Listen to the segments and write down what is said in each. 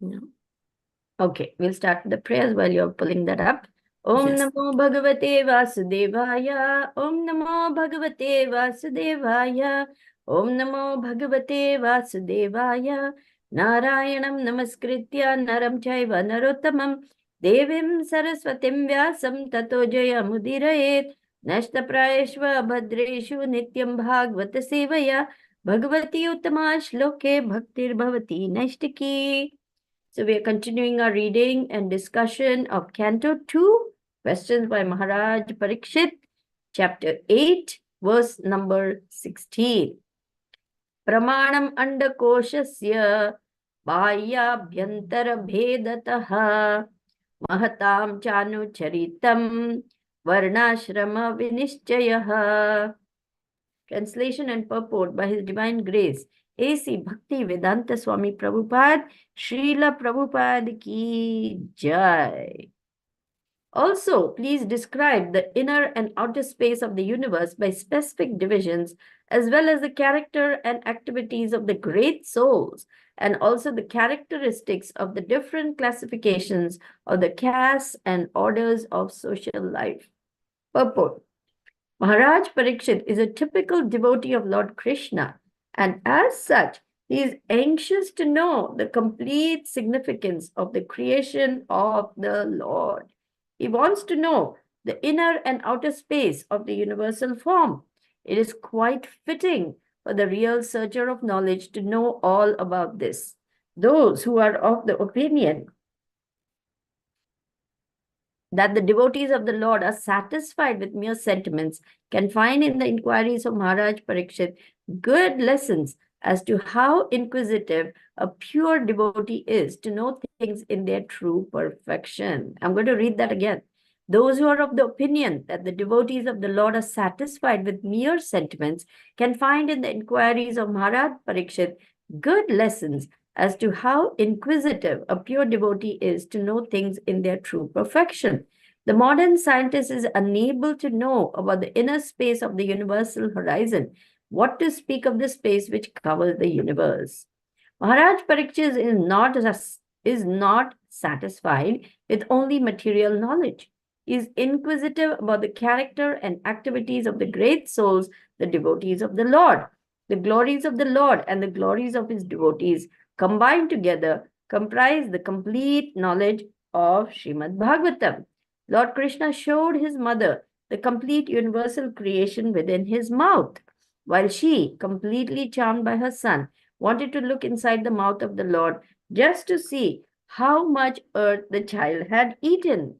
No. Okay, we'll start with the prayers while you're pulling that up. Om Yes. Namo Bhagavate Vasudevaya. Om Namo Bhagavate Vasudevaya. Om Namo Bhagavate Vasudevaya. Narayanam Namaskritya Naram Chaiva Narottamam Devim Saraswatim Vyasam Tato Jayamudirayet Nashtaprayeshva Bhadreshu Nityam Bhagavata Sevaya Bhagavati Uttama Shloke Bhaktir Bhavati Nashtaki. So we are continuing our reading and discussion of Canto 2, questions by Maharaj Parikshit, chapter 8, verse number 16. Pramanam andakoshasya bahyabhyantara bhedataha mahatam chanucharitam varnashrama vinishchayaha. Translation and purport by His Divine Grace A.C. Bhakti Vedanta Swami Prabhupada, Srila Prabhupada ki Jai. Also, please describe the inner and outer space of the universe by specific divisions, as well as the character and activities of the great souls, and also the characteristics of the different classifications of the castes and orders of social life. Purport. Maharaj Parikshit is a typical devotee of Lord Krishna, and as such, he is anxious to know the complete significance of the creation of the Lord. He wants to know the inner and outer space of the universal form. It is quite fitting for the real searcher of knowledge to know all about this. Those who are of the opinion that the devotees of the Lord are satisfied with mere sentiments can find in the inquiries of Maharaj Parikshit good lessons as to how inquisitive a pure devotee is to know things in their true perfection. I'm going to read that again. Those who are of the opinion that the devotees of the Lord are satisfied with mere sentiments can find in the inquiries of Maharaj Parikshit good lessons as to how inquisitive a pure devotee is to know things in their true perfection. The modern scientist is unable to know about the inner space of the universal horizon, what to speak of the space which covers the universe. Maharaj Parikshit is not satisfied with only material knowledge. He is inquisitive about the character and activities of the great souls, the devotees of the Lord. The glories of the Lord and the glories of his devotees combined together comprise the complete knowledge of Srimad Bhagavatam. Lord Krishna showed his mother the complete universal creation within his mouth, while she, completely charmed by her son, wanted to look inside the mouth of the Lord just to see how much earth the child had eaten.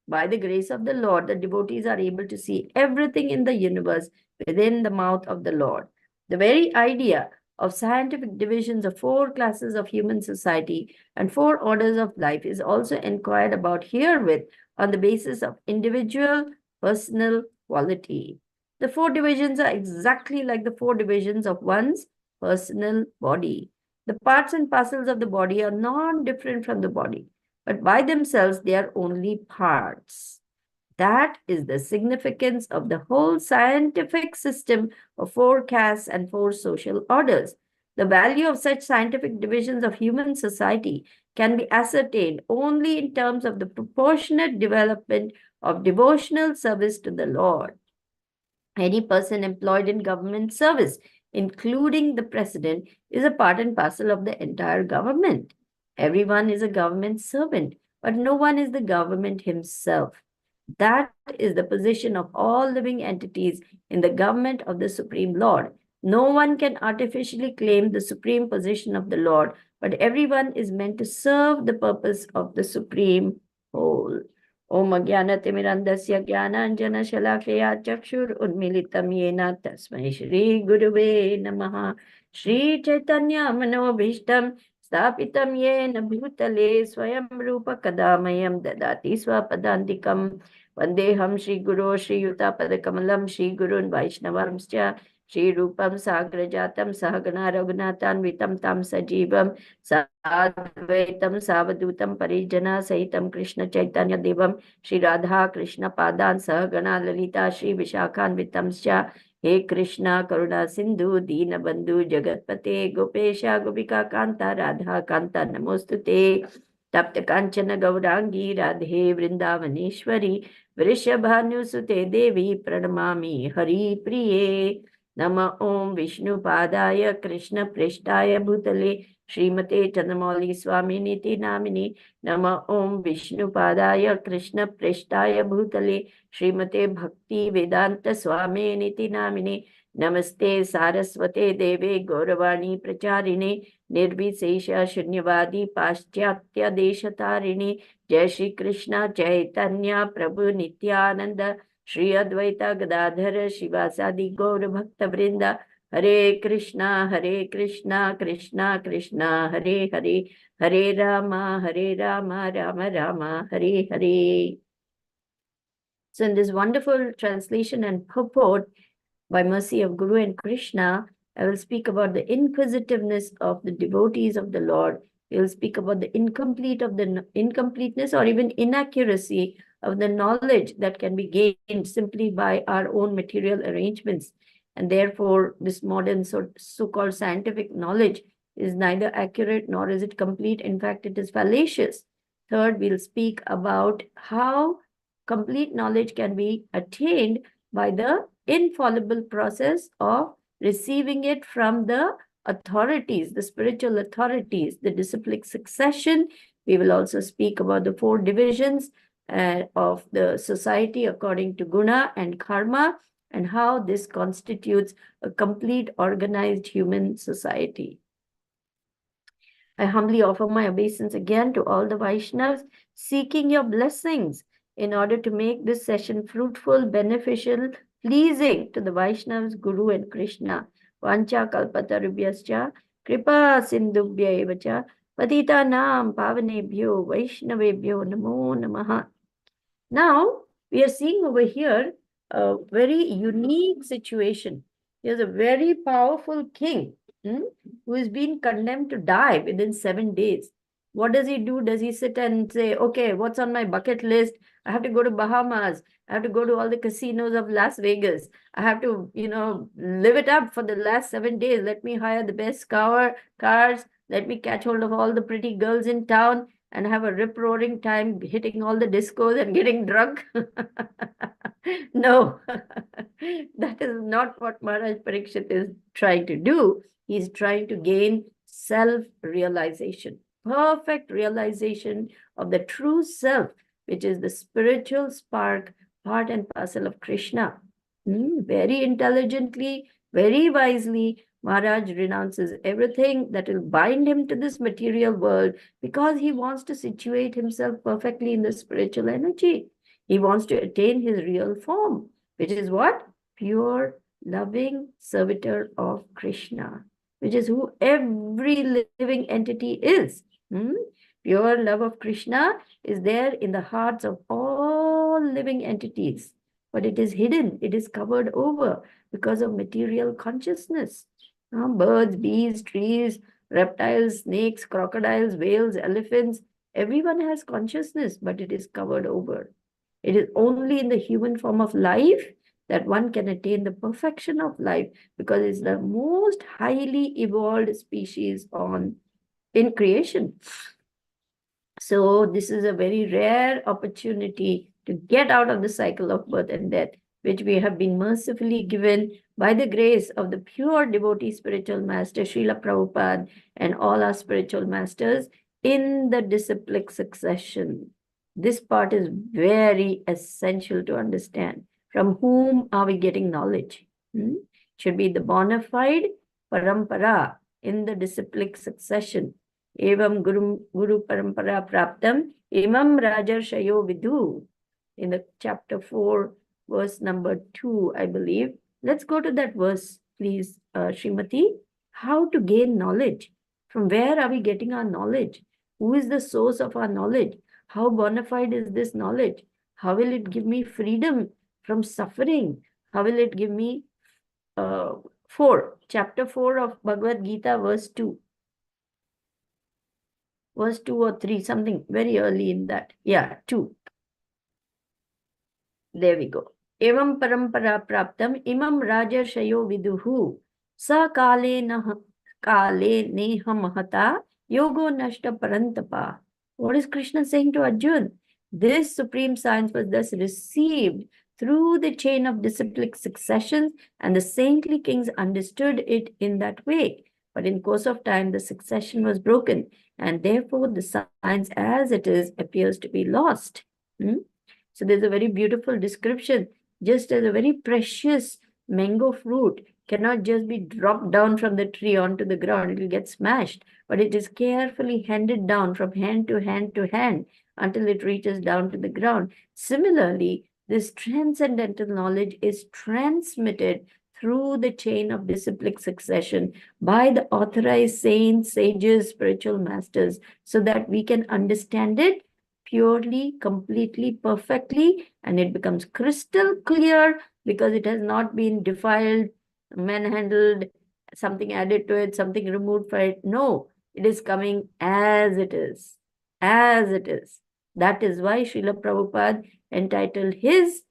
By the grace of the Lord, the devotees are able to see everything in the universe within the mouth of the Lord. The very idea of scientific divisions of 4 classes of human society and 4 orders of life is also inquired about herewith on the basis of individual personal quality. The 4 divisions are exactly like the 4 divisions of one's personal body. The parts and parcels of the body are non-different from the body, but by themselves they are only parts. That is the significance of the whole scientific system of 4 castes and 4 social orders. The value of such scientific divisions of human society can be ascertained only in terms of the proportionate development of devotional service to the Lord. Any person employed in government service, including the president, is a part and parcel of the entire government. Everyone is a government servant, but no one is the government himself. That is the position of all living entities in the government of the Supreme Lord. No one can artificially claim the supreme position of the Lord, but everyone is meant to serve the purpose of the Supreme Whole. Om Ajnanatimirandasya Jnananjana Shalakaya Chakshur Unmilitam Yena Tasmai Shri Guruve Namaha. Shri Chaitanya Manobhishtam Stapitam Yena Bhutale Swayam Rupa Kadamayam Dadati Swapadandikam Vandeham Shri Guru Shri Yuta Padakamalam Shri Gurun Vaishnavamscha Shri Rupam Sagrajatam Sahagana Raghunathan Vitam Tam Sajivam Sadvaitam Savadutam Parijana Sahitam Krishna Chaitanya Devam Shri Radha Krishna Padan Sahagana Lalita Shri Vishakhan Vitamscha हे कृष्णा करुणा सिंधु दीन बंधु जगतपते गोपेशा गोपिका कांता राधा कांता नमोस्तुते तप्त कांचन गौरांगी राधे वृंदावनेश्वरी वृषभानुसुते देवी प्रणमामि हरि प्रिये नम ओं विष्णुपादाय कृष्ण पृष्ठाय भूतले श्रीमते Chandramouli स्वामिनीति nominee नम ओं विष्णुपादाय कृष्ण पृष्ठाय भूतले श्रीमते भक्ति वेदांत स्वामिनीति नामिने नमस्ते सारस्वते देवे गौरवाणी प्रचारिणे निर्विशेष शून्यवादी पाश्चात्य देशतारिणे जय श्री कृष्ण चैतन्य प्रभु नित्यानंद श्री अद्वैत गदाधर शिवासादि गौर भक्त वृंदा हरे Krishna Krishna Krishna Hare Hare Hare Ram Ram Ram Hare Hare. So in this wonderful translation and purport, by mercy of Guru and Krishna, I will speak about the inquisitiveness of the devotees of the Lord. We will speak about the incompleteness or even inaccuracy of the knowledge that can be gained simply by our own material arrangements. And therefore, this modern so-called scientific knowledge is neither accurate nor is it complete. In fact, it is fallacious. Third, we'll speak about how complete knowledge can be attained by the infallible process of receiving it from the authorities, the spiritual authorities, the disciplic succession. We will also speak about the 4 divisions of the society according to guna and karma, and how this constitutes a complete organized human society. I humbly offer my obeisance again to all the Vaishnavas, seeking your blessings in order to make this session fruitful, beneficial, pleasing to the Vaishnavas, Guru and Krishna. Vancha kalpatarubhyascha, kripa sindhubhya evacha, patita nam pavanebhyo, Vaishnavebhyo namo namaha. Now, we are seeing over here a very unique situation. There's a very powerful king who is being condemned to die within 7 days. What does he do? Does he sit and say, okay, what's on my bucket list? I have to go to Bahamas. I have to go to all the casinos of Las Vegas. I have to, live it up for the last 7 days. Let me hire the best cars. Let me catch hold of all the pretty girls in town and have a rip-roaring time hitting all the discos and getting drunk. No, that is not what Maharaj Parikshit is trying to do. He's trying to gain self-realization, perfect realization of the true self, which is the spiritual spark, part and parcel of Krishna. Very intelligently, very wisely, Maharaj renounces everything that will bind him to this material world because he wants to situate himself perfectly in the spiritual energy. He wants to attain his real form, which is what? Pure, loving servitor of Krishna, which is who every living entity is. Pure love of Krishna is there in the hearts of all living entities, but it is hidden, it is covered over because of material consciousness. Birds, bees, trees, reptiles, snakes, crocodiles, whales, elephants, everyone has consciousness, but it is covered over. It is only in the human form of life that one can attain the perfection of life, because it's the most highly evolved species in creation. So this is a very rare opportunity to get out of the cycle of birth and death, which we have been mercifully given by the grace of the pure devotee spiritual master, Srila Prabhupada, and all our spiritual masters in the disciplic succession. This part is very essential to understand. From whom are we getting knowledge? Should be the bona fide parampara in the disciplic succession. Evam guru parampara praptam imam rajarshayo vidu. In the chapter 4, verse number 2, I believe. Let's go to that verse, please, Srimati. How to gain knowledge? From where are we getting our knowledge? Who is the source of our knowledge? How bona fide is this knowledge? How will it give me freedom from suffering? How will it give me chapter 4 of Bhagavad Gita, verse 2. Verse 2 or 3, something very early in that. Yeah, 2. There we go. Evam parampara praptam imam rajarshayo viduhu sa kale neha mahata yogo nashta parantapa. What is Krishna saying to Arjun? This supreme science was thus received through the chain of disciplic successions, and the saintly kings understood it in that way. But in course of time, the succession was broken, and therefore the science as it is appears to be lost. So there's a very beautiful description. Just as a very precious mango fruit cannot just be dropped down from the tree onto the ground, it will get smashed, but it is carefully handed down from hand to hand to hand until it reaches down to the ground. Similarly, this transcendental knowledge is transmitted through the chain of disciplic succession by the authorized saints, sages, spiritual masters, so that we can understand it purely, completely, perfectly, and it becomes crystal clear because it has not been defiled, manhandled, something added to it, something removed from it. No, it is coming as it is. As it is. That is why Srila Prabhupada entitled his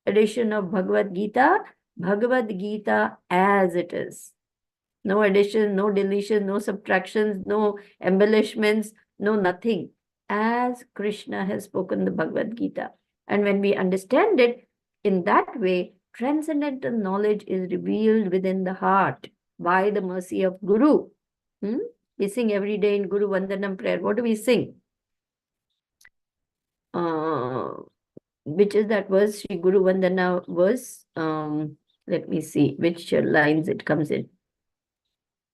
edition of Bhagavad Gita as it is. No addition, no deletion, no subtractions, no embellishments, no nothing. As Krishna has spoken the Bhagavad Gita. And when we understand it in that way, transcendental knowledge is revealed within the heart by the mercy of Guru. We sing every day in Guru Vandanam prayer. What do we sing? Which is that verse, Sri Guru Vandana verse? Let me see which lines it comes in.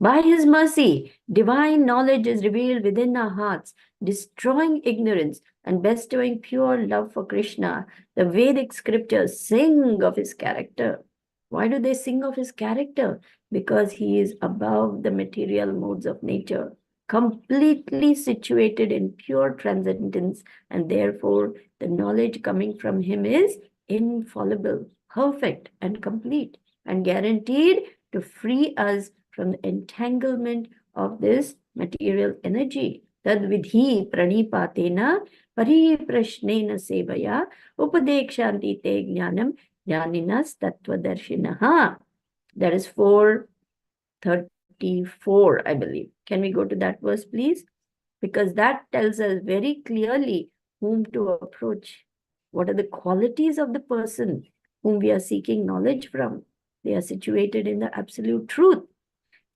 By his mercy, divine knowledge is revealed within our hearts, destroying ignorance and bestowing pure love for Krishna. The Vedic scriptures sing of his character. Why do they sing of his character? Because he is above the material modes of nature, completely situated in pure transcendence, and therefore the knowledge coming from him is infallible, perfect, and complete, and guaranteed to free us from the entanglement of this material energy. Tad vidhi pranipatena pariprashnena sevaya upadekshanti te jnanam jnaninas tattvadarshinaha. That is 434, I believe. Can we go to that verse, please? Because that tells us very clearly whom to approach. What are the qualities of the person whom we are seeking knowledge from? They are situated in the absolute truth.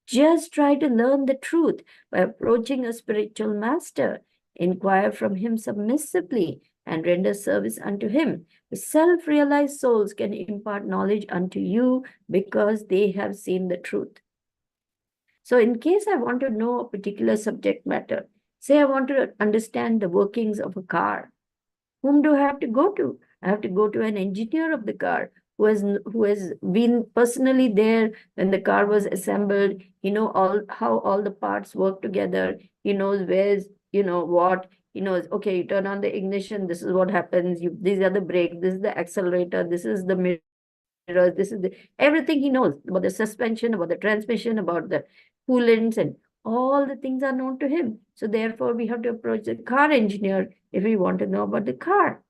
Just try to learn the truth by approaching a spiritual master. Inquire from him submissively and render service unto him. The self-realized souls can impart knowledge unto you because they have seen the truth. So in case I want to know a particular subject matter, say I want to understand the workings of a car, whom do I have to go to? I have to go to an engineer of the car who has been personally there when the car was assembled. He knows how all the parts work together. He knows where's what. He knows, okay, you turn on the ignition, this is what happens. These are the brakes, this is the accelerator, this is the mirrors, this is everything he knows about the suspension, about the transmission, about the coolants, and all the things are known to him. So therefore, we have to approach the car engineer if we want to know about the car.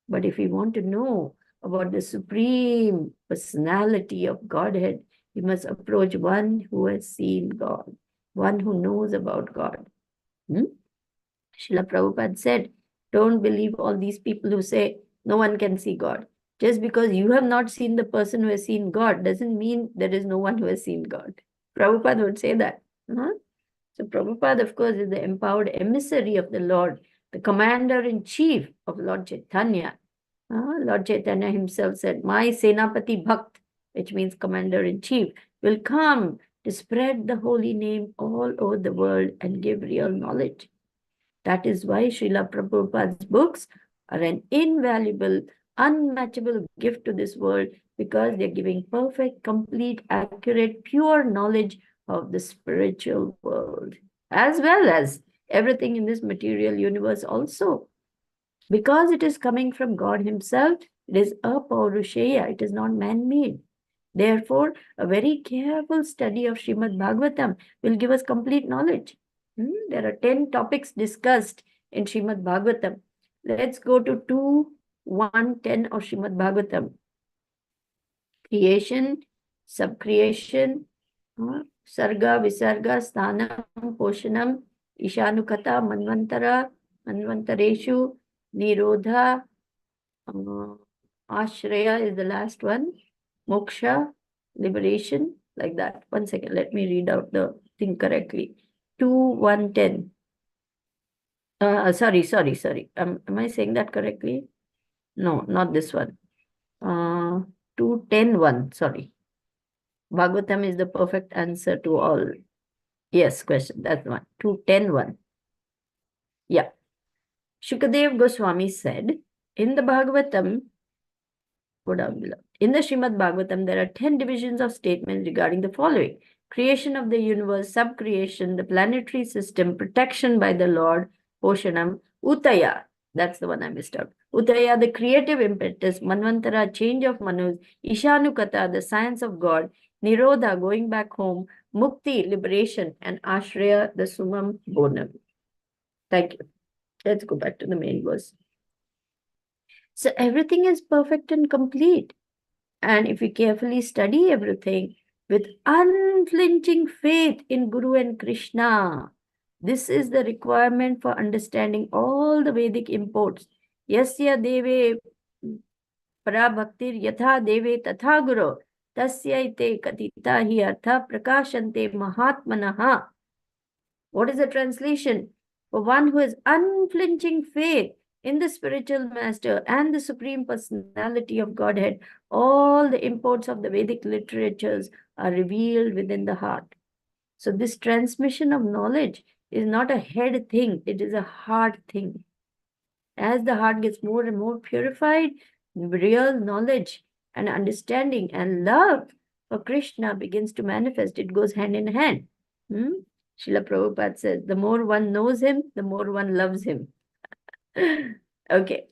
But if we want to know about the supreme personality of Godhead, we must approach one who has seen God, one who knows about God. Srila Prabhupada said, don't believe all these people who say no one can see God. Just because you have not seen the person who has seen God doesn't mean there is no one who has seen God. Prabhupada would say that. So Prabhupada, of course, is the empowered emissary of the Lord, the commander-in-chief of Lord Chaitanya. Lord Chaitanya himself said, my Senapati Bhakt, which means commander-in-chief, will come to spread the holy name all over the world and give real knowledge. That is why Srila Prabhupada's books are an invaluable, unmatchable gift to this world, because they're giving perfect, complete, accurate, pure knowledge of the spiritual world, as well as everything in this material universe also. Because it is coming from God himself, it is apaurushaya, it is not man-made. Therefore, a very careful study of Srimad Bhagavatam will give us complete knowledge. There are 10 topics discussed in Srimad Bhagavatam. Let's go to 2:110 of Srimad Bhagavatam. creation, subcreation, sarga, visarga, sthanam, poshanam, ishanukata, manvantara, manvantareshu, nirodha, ashraya is the last one, moksha, liberation, like that. 1 second, let me read out the thing correctly. 2, 1, 10. Sorry. Am I saying that correctly? No, not this one. 2, 10, 1. Sorry. Bhagavatam is the perfect answer to all. Yes, question. That's the one. 2, 10, 1. Yeah. Shukadev Goswami said, in the Bhagavatam, go down below. In the Srimad Bhagavatam, there are 10 divisions of statements regarding the following: creation of the universe, subcreation, the planetary system, protection by the Lord, Poshanam, Utaya. That's the one I missed out. Utaya, the creative impetus, Manvantara, change of Manus, Ishanukata, the science of God, Nirodha, going back home, Mukti, liberation, and Ashraya, the summum bonum. Thank you. Let's go back to the main verse. So everything is perfect and complete. And if we carefully study everything with unflinching faith in Guru and Krishna, this is the requirement for understanding all the Vedic imports. Yasya deve parabhaktir yatha deve tatha guru tasya ite katita hi artha prakashante mahatmanaha. What is the translation? For one who has unflinching faith in the spiritual master and the supreme personality of Godhead, all the imports of the Vedic literatures are revealed within the heart. So this transmission of knowledge is not a head thing, it is a heart thing. As the heart gets more and more purified, real knowledge and understanding and love for Krishna begins to manifest. It goes hand in hand. Srila Prabhupada says, the more one knows him, the more one loves him. Okay.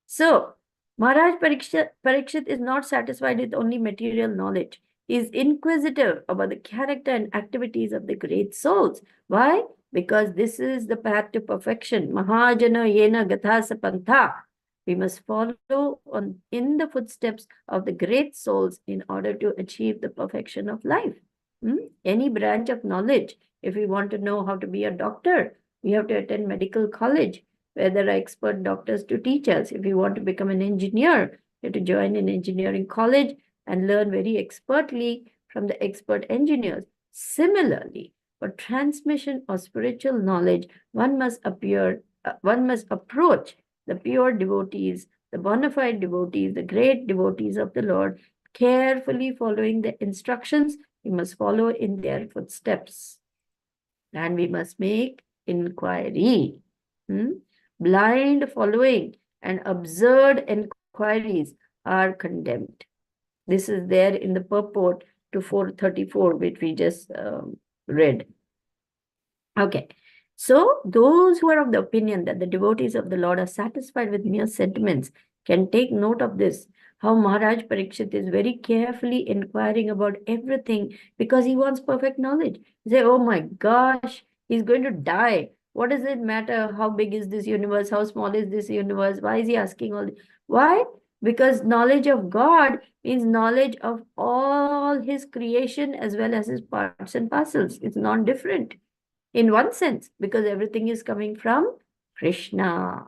So, Maharaj Parikshit is not satisfied with only material knowledge. He is inquisitive about the character and activities of the great souls. Why? Because this is the path to perfection. Mahajana yena gathasa pantha. We must follow in the footsteps of the great souls in order to achieve the perfection of life. Any branch of knowledge, if we want to know how to be a doctor, we have to attend medical college, where there are expert doctors to teach us. If we want to become an engineer, we have to join an engineering college and learn very expertly from the expert engineers. Similarly, for transmission of spiritual knowledge, one must approach the pure devotees, the bona fide devotees, the great devotees of the Lord, carefully following the instructions. We must follow in their footsteps. And we must make inquiry. Blind following and absurd inquiries are condemned. This is there in the purport to 434, which we just read. Okay. So those who are of the opinion that the devotees of the Lord are satisfied with mere sentiments can take note of this, how Maharaj Parikshit is very carefully inquiring about everything because he wants perfect knowledge. He say, oh my gosh, he's going to die. What does it matter? How big is this universe? How small is this universe? Why is he asking all this? Why? Because knowledge of God means knowledge of all his creation as well as his parts and parcels. It's not different in one sense, because everything is coming from Krishna.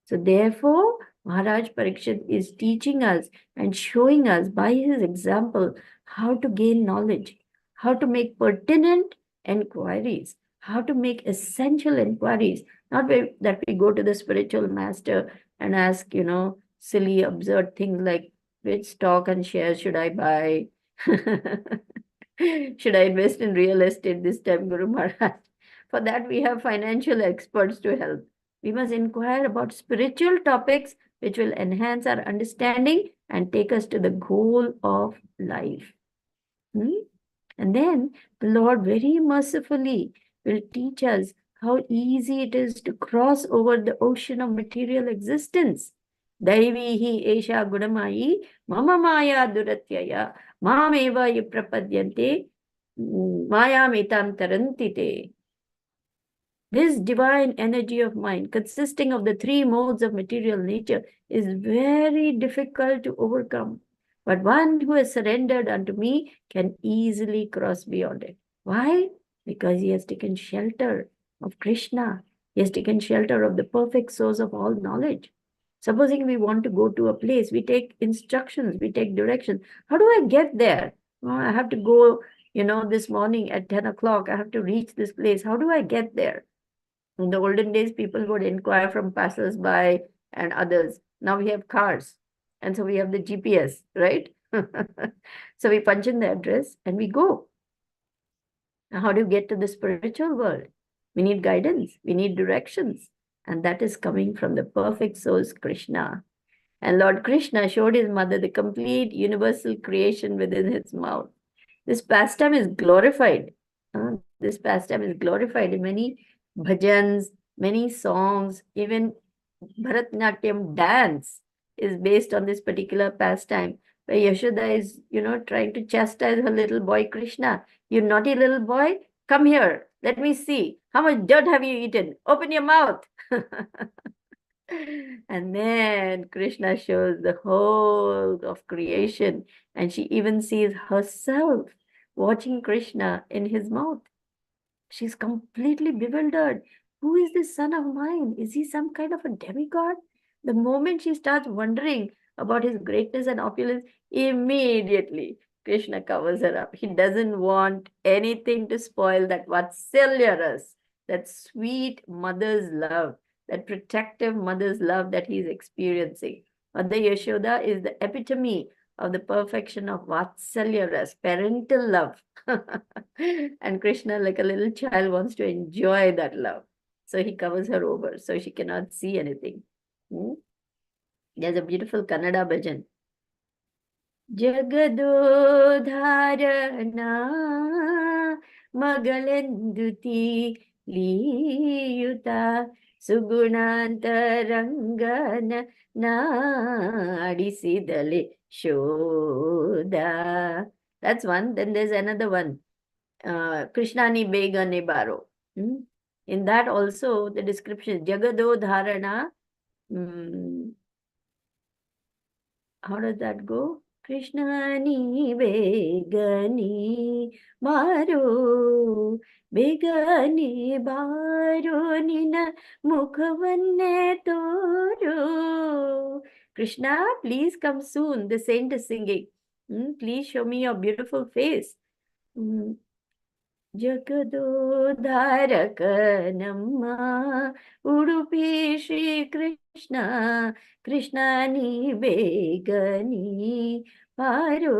So therefore, Maharaj Parikshit is teaching us and showing us by his example how to gain knowledge, how to make pertinent inquiries, how to make essential inquiries, not that we go to the spiritual master and ask, silly, absurd things like which stock and shares should I buy? Should I invest in real estate this time, Guru Maharaj? For that, we have financial experts to help. We must inquire about spiritual topics which will enhance our understanding and take us to the goal of life. And then the Lord very mercifully will teach us how easy it is to cross over the ocean of material existence. Daivihi esha gunamayi mama maya duratyaya mameva yuprapadyante mayamitam tarantite. This divine energy of mind, consisting of the three modes of material nature, is very difficult to overcome. But one who has surrendered unto me can easily cross beyond it. Why? Because he has taken shelter of Krishna. He has taken shelter of the perfect source of all knowledge. Supposing we want to go to a place, we take instructions, we take directions. How do I get there? Oh, I have to go, this morning at 10 o'clock. I have to reach this place. How do I get there? In the olden days, people would inquire from passers-by and others. Now we have cars. And so we have the GPS, right? So we punch in the address and we go. Now, how do you get to the spiritual world? We need guidance. We need directions. And that is coming from the perfect source, Krishna. And Lord Krishna showed his mother the complete universal creation within his mouth. This pastime is glorified. This pastime is glorified in many bhajans, many songs, even Bharatnatyam dance is based on this particular pastime, where Yashoda is, trying to chastise her little boy Krishna. You naughty little boy, come here. Let me see. How much dirt have you eaten? Open your mouth. And then Krishna shows the whole of creation, and she even sees herself watching Krishna in his mouth. She's completely bewildered. Who is this son of mine? Is he some kind of a demigod? The moment she starts wondering about his greatness and opulence, immediately Krishna covers her up. He doesn't want anything to spoil that Vatsalya ras, that sweet mother's love, that protective mother's love that he's experiencing. Mother Yashoda is the epitome of the perfection of Vatsalya ras, parental love. And Krishna, like a little child, wants to enjoy that love. So he covers her over so she cannot see anything. There's a beautiful Kannada bhajan. Jagadodharana magalenduti liyuta sugunantarangana naadisidale shoda. That's one. Then there's another one. Krishnani Begane Baro. In that also the description Jagado Dharana. How does that go? Krishnani Begani Baro Begani Baro Nina Mukhavanne Toro. Krishna, please come soon. The saint is singing. Please show me your beautiful face. ಜಗದೋದ್ಧಾರಕ ನಮ್ಮ ಉಡುಪಿ ಶ್ರೀ ಕೃಷ್ಣ ಕೃಷ್ಣ ನೀ ಬೇಗನಿ Paro.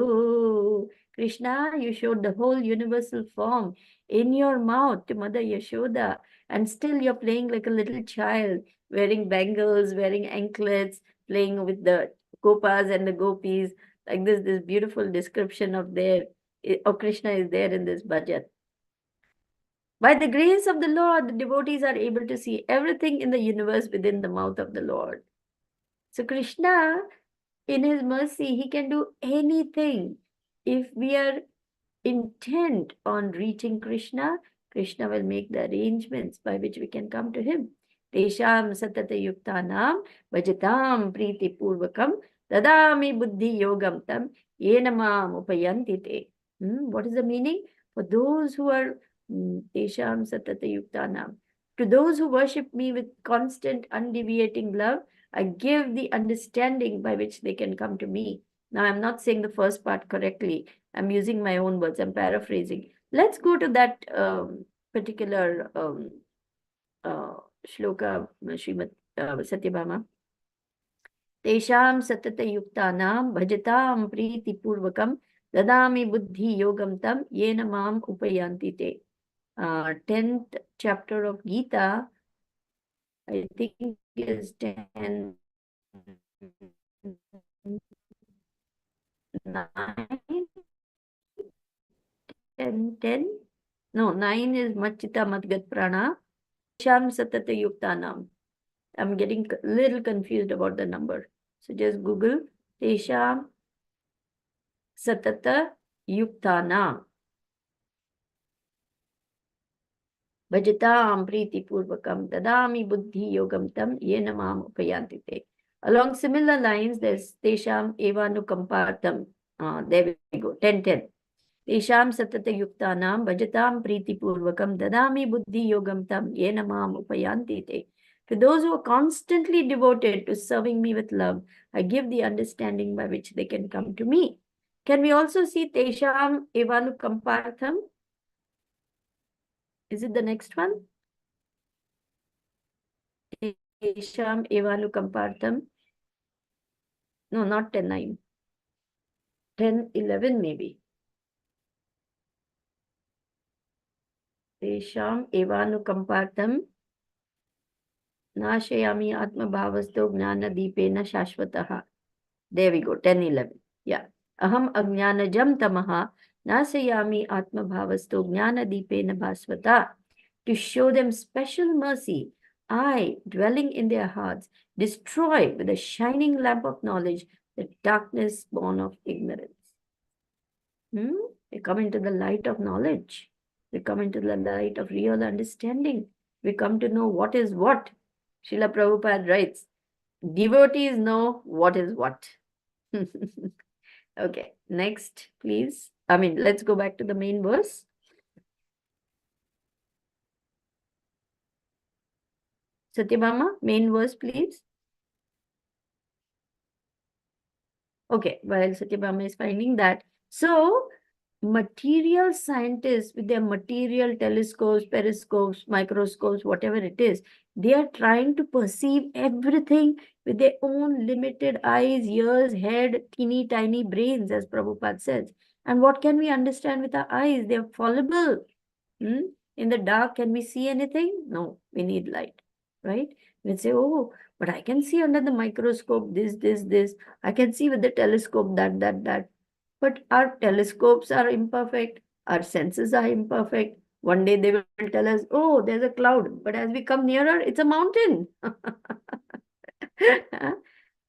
Krishna, you showed the whole universal form in your mouth to Mother Yashoda, and still you're playing like a little child, wearing bangles, wearing anklets, playing with the gopas and the gopis. Like this beautiful description of Krishna is there in this bhajan. By the grace of the Lord, the devotees are able to see everything in the universe within the mouth of the Lord. So Krishna, in his mercy, he can do anything. If we are intent on reaching Krishna, Krishna will make the arrangements by which we can come to him. Tesham satata yuktanam bhajatam priti purvakam dadami buddhi yogam tam yenamam upayanti te. What is the meaning? For those who are Tesham satata yuktanam, to those who worship me with constant undeviating love, I give the understanding by which they can come to me. Now, I'm not saying the first part correctly. I'm using my own words. I'm paraphrasing. Let's go to that particular shloka, Srimad Satyabhama. Tesham satata yuktanam bhajatam priti purvakam dadami buddhi yogam tam yena mam upayanti te. 10th chapter of Gita, I think is 10, 9, 10. No, 9 is Machita Madgat Prana. Sham Satata Yuktanam. I'm getting a little confused about the number. So just Google Tesham Satata Yuktanam. Bhajatam Priti Purvakam Tadami Buddhi Yogam Tam Yenamam Upayantite. Along similar lines, there's Tesham Evanukampartam. There we go. 10:10. Tesham satata yuktanam bhajatam pritipurvakam dadami buddhi yogam tam yena mam upayanti te. To those who are constantly devoted to serving me with love, I give the understanding by which they can come to me. Can we also see Tesham Evanu Kampartham? Is it the next one? Tesham Evanu Kampartham. No, not 10:9. 10:11 maybe. Tesham Evanu Kampartham. Nashayami Atma Bhavasto Gnana Deepena Shashvataha. There we go, 10:11. Yeah. Aham Ajnanajam Tamaha Nasayami Atma Bhavasto Gnana Deepena Bhasvata. To show them special mercy, I, dwelling in their hearts, destroy with a shining lamp of knowledge the darkness born of ignorance. We come into the light of knowledge. We come into the light of real understanding. We come to know what is what. Srila Prabhupada writes, devotees know what is what. Okay, next, please. Let's go back to the main verse. Satyabhama, main verse, please. Okay, while Satyabhama is finding that. So, material scientists with their material telescopes, periscopes, microscopes, whatever it is, they are trying to perceive everything with their own limited eyes, ears, head, teeny tiny brains, as Prabhupada says. And what can we understand with our eyes? They are fallible. In the dark, can we see anything? No, we need light, right? We say, oh, but I can see under the microscope this. I can see with the telescope that. But our telescopes are imperfect. Our senses are imperfect. One day they will tell us, oh, there's a cloud. But as we come nearer, it's a mountain.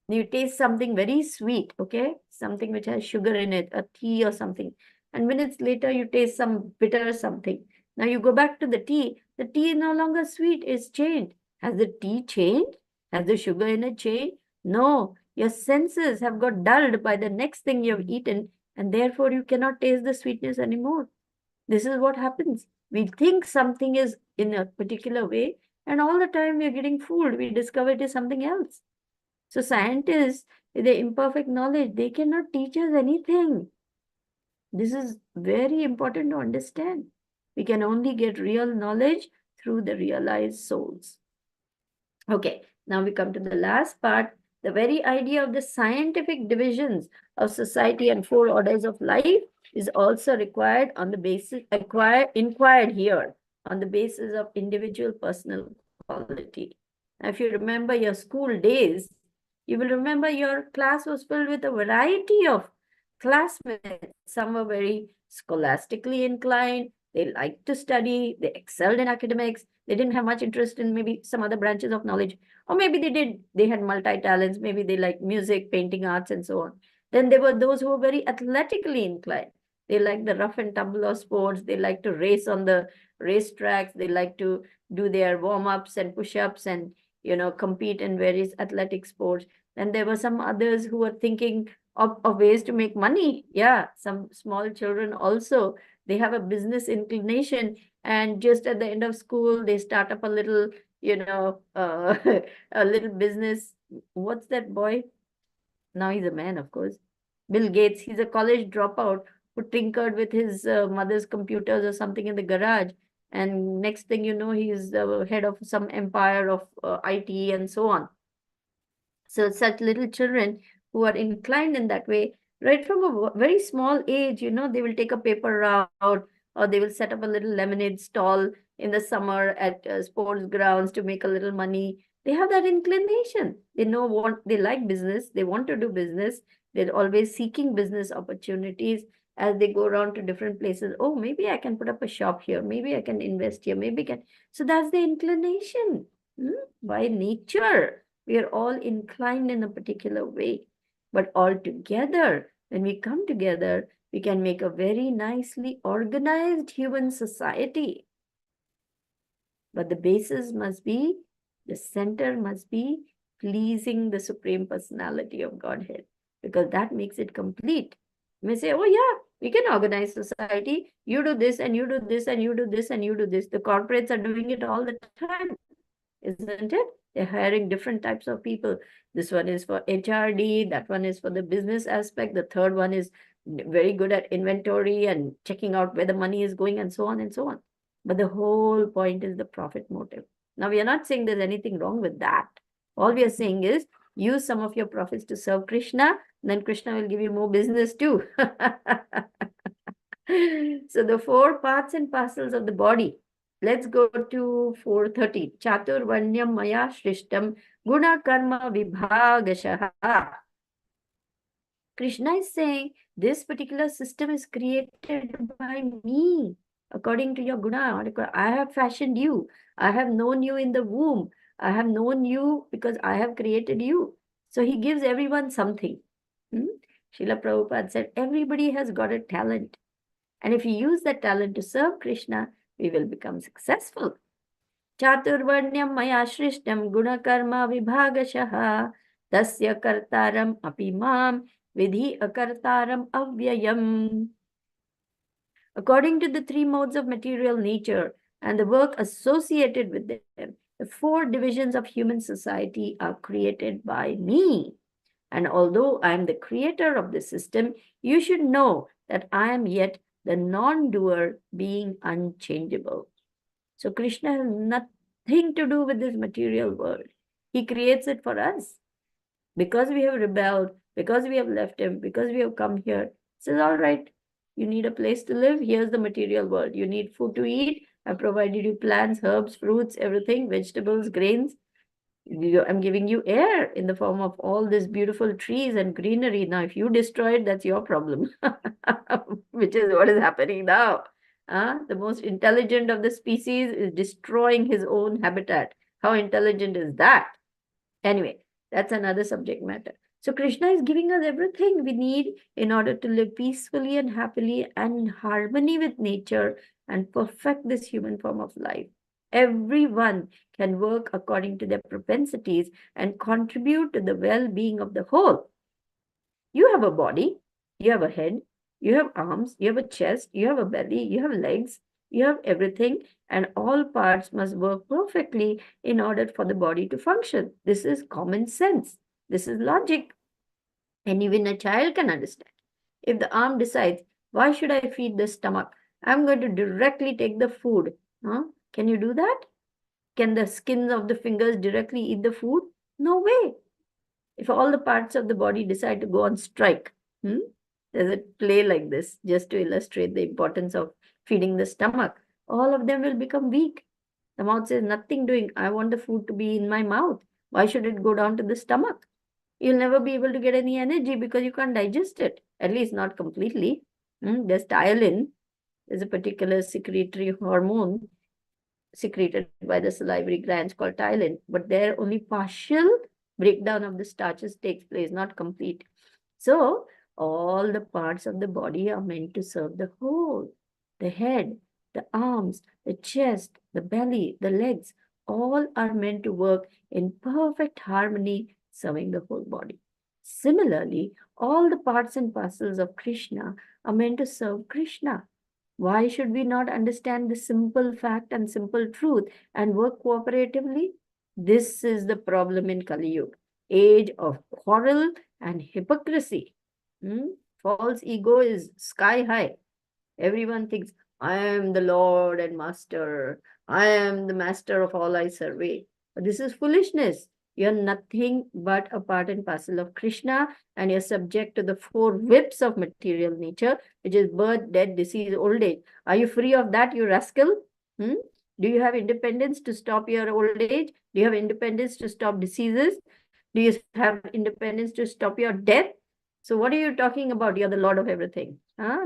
You taste something very sweet, okay? Something which has sugar in it, a tea or something. And minutes later, you taste some bitter something. Now you go back to the tea is no longer sweet, it's changed. Has the tea changed? Has the sugar in it changed? No, your senses have got dulled by the next thing you've eaten, and therefore you cannot taste the sweetness anymore. This is what happens. We think something is in a particular way, and all the time we're getting fooled. We discover it is something else. So scientists, with their imperfect knowledge, they cannot teach us anything. This is very important to understand. We can only get real knowledge through the realized souls. Okay, now we come to the last part. The very idea of the scientific divisions of society and four orders of life is also required on the basis, inquired here on the basis of individual personal quality. Now, if you remember your school days, you will remember your class was filled with a variety of classmates. Some were very scholastically inclined. They liked to study. They excelled in academics. They didn't have much interest in maybe some other branches of knowledge. Or maybe they did. They had multi-talents. Maybe they liked music, painting, arts, and so on. Then there were those who were very athletically inclined. They liked the rough and tumble of sports. They liked to race on the racetracks. They liked to do their warm-ups and push-ups and, compete in various athletic sports. And there were some others who were thinking of ways to make money. Yeah, some small children also, they have a business inclination, and just at the end of school, they start up a little, a little business. What's that boy? Now he's a man, of course. Bill Gates, he's a college dropout who tinkered with his mother's computers or something in the garage. And next thing you know, he's the head of some empire of IT and so on. So such little children who are inclined in that way, right from a very small age, they will take a paper route, or they will set up a little lemonade stall in the summer at sports grounds to make a little money. They have that inclination. They know what they like business. They want to do business. They're always seeking business opportunities as they go around to different places. Oh, maybe I can put up a shop here. Maybe I can invest here. Maybe I can. So that's the inclination. By nature, we are all inclined in a particular way. But all together, when we come together, we can make a very nicely organized human society. But the basis must be, the center must be pleasing the Supreme Personality of Godhead, because that makes it complete. We say, oh yeah, we can organize society. You do this and you do this and you do this and you do this. The corporates are doing it all the time, isn't it? They're hiring different types of people. This one is for HRD, that one is for the business aspect, the third one is very good at inventory and checking out where the money is going, and so on and so on. But the whole point is the profit motive. Now, we are not saying there's anything wrong with that. All we are saying is use some of your profits to serve Krishna, then Krishna will give you more business too. So the four parts and parcels of the body. Let's go to 430. Chaturvanyam maya shrishtam guna karma vibhagashaha. Krishna is saying this particular system is created by me according to your guna. I have fashioned you. I have known you in the womb. I have known you because I have created you. So he gives everyone something. Srila Prabhupada said, everybody has got a talent. And if you use that talent to serve Krishna, we will become successful. Chaturvanyam maya shrishtam gunakarma vibhagashaha tasya kartaram api mam vidhi akartaram avyayam. According to the three modes of material nature and the work associated with them, the four divisions of human society are created by me. And although I am the creator of the system, you should know that I am yet the non-doer, being unchangeable. So Krishna has nothing to do with this material world. He creates it for us. Because we have rebelled, because we have left him, because we have come here, says, all right, you need a place to live, here's the material world. You need food to eat, I've provided you plants, herbs, fruits, everything, vegetables, grains. I'm giving you air in the form of all these beautiful trees and greenery. Now, if you destroy it, that's your problem, which is what is happening now. The most intelligent of the species is destroying his own habitat. How intelligent is that? Anyway, that's another subject matter. So Krishna is giving us everything we need in order to live peacefully and happily and in harmony with nature and perfect this human form of life. Everyone can work according to their propensities and contribute to the well-being of the whole. You have a body, you have a head, you have arms, you have a chest, you have a belly, you have legs, you have everything, and all parts must work perfectly in order for the body to function. This is common sense. This is logic. And even a child can understand. If the arm decides, why should I feed the stomach? I'm going to directly take the food. Can you do that? Can the skins of the fingers directly eat the food? No way. If all the parts of the body decide to go on strike, there's a play like this just to illustrate the importance of feeding the stomach. All of them will become weak. The mouth says, nothing doing. I want the food to be in my mouth. Why should it go down to the stomach? You'll never be able to get any energy because you can't digest it, at least not completely. There's tyalin. There's a particular secretory hormone secreted by the salivary glands called tyalin, but there only partial breakdown of the starches takes place, not complete. So all the parts of the body are meant to serve the whole. The head, the arms, the chest, the belly, the legs, all are meant to work in perfect harmony, serving the whole body. Similarly, all the parts and parcels of Krishna are meant to serve Krishna. Why should we not understand the simple fact and simple truth and work cooperatively? This is the problem in Kali Yuga, age of quarrel and hypocrisy. False ego is sky high. Everyone thinks, I am the Lord and Master. I am the master of all I survey. But this is foolishness. You're nothing but a part and parcel of Krishna, and you're subject to the four whips of material nature, which is birth, death, disease, old age. Are you free of that, you rascal? Do you have independence to stop your old age? Do you have independence to stop diseases? Do you have independence to stop your death? So what are you talking about? You're the Lord of everything.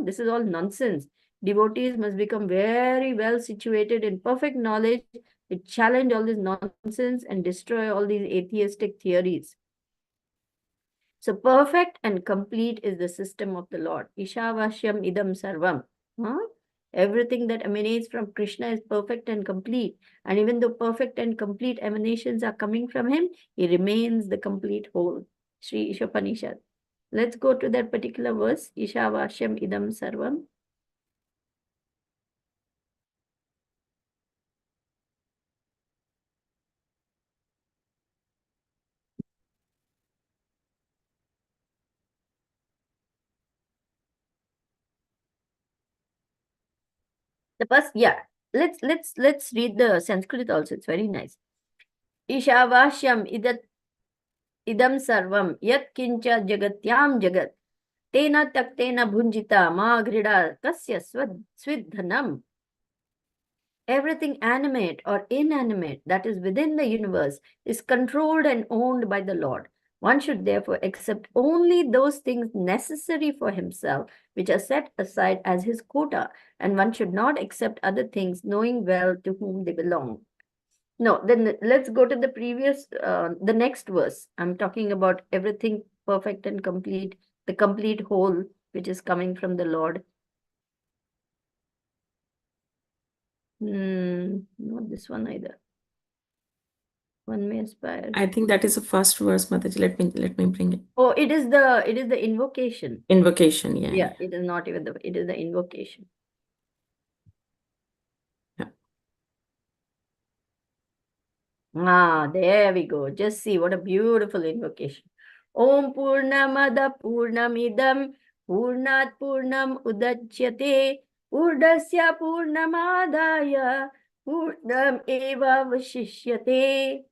This is all nonsense. Devotees must become very well situated in perfect knowledge to challenge all this nonsense and destroy all these atheistic theories. So perfect and complete is the system of the Lord. Ishavashyam idam sarvam. Everything that emanates from Krishna is perfect and complete. And even though perfect and complete emanations are coming from him, he remains the complete whole. Sri Ishopanishad. Let's go to that particular verse. Ishavashyam idam sarvam. The first, yeah. Let's read the Sanskrit also. It's very nice. Ishavashyam idam sarvam yat kincha jagatyam jagat tena taktena bhunjita ma grida kasya svidhanam. Everything animate or inanimate that is within the universe is controlled and owned by the Lord. One should therefore accept only those things necessary for himself, which are set aside as his quota, and one should not accept other things, knowing well to whom they belong. No, then let's go to the next verse. I'm talking about everything perfect and complete, the complete whole, which is coming from the Lord. Not this one either. One may aspire. I think that is the first verse, Mataji. Let me bring it. Oh, it is the invocation. Invocation, yeah. Yeah, it is not even it is the invocation. Yeah. There we go. Just see what a beautiful invocation. Om Purnamada Purnamidam Purnat Purnam Udachyate Purnasya Purnamadaya Purnam Eva Vashishyate.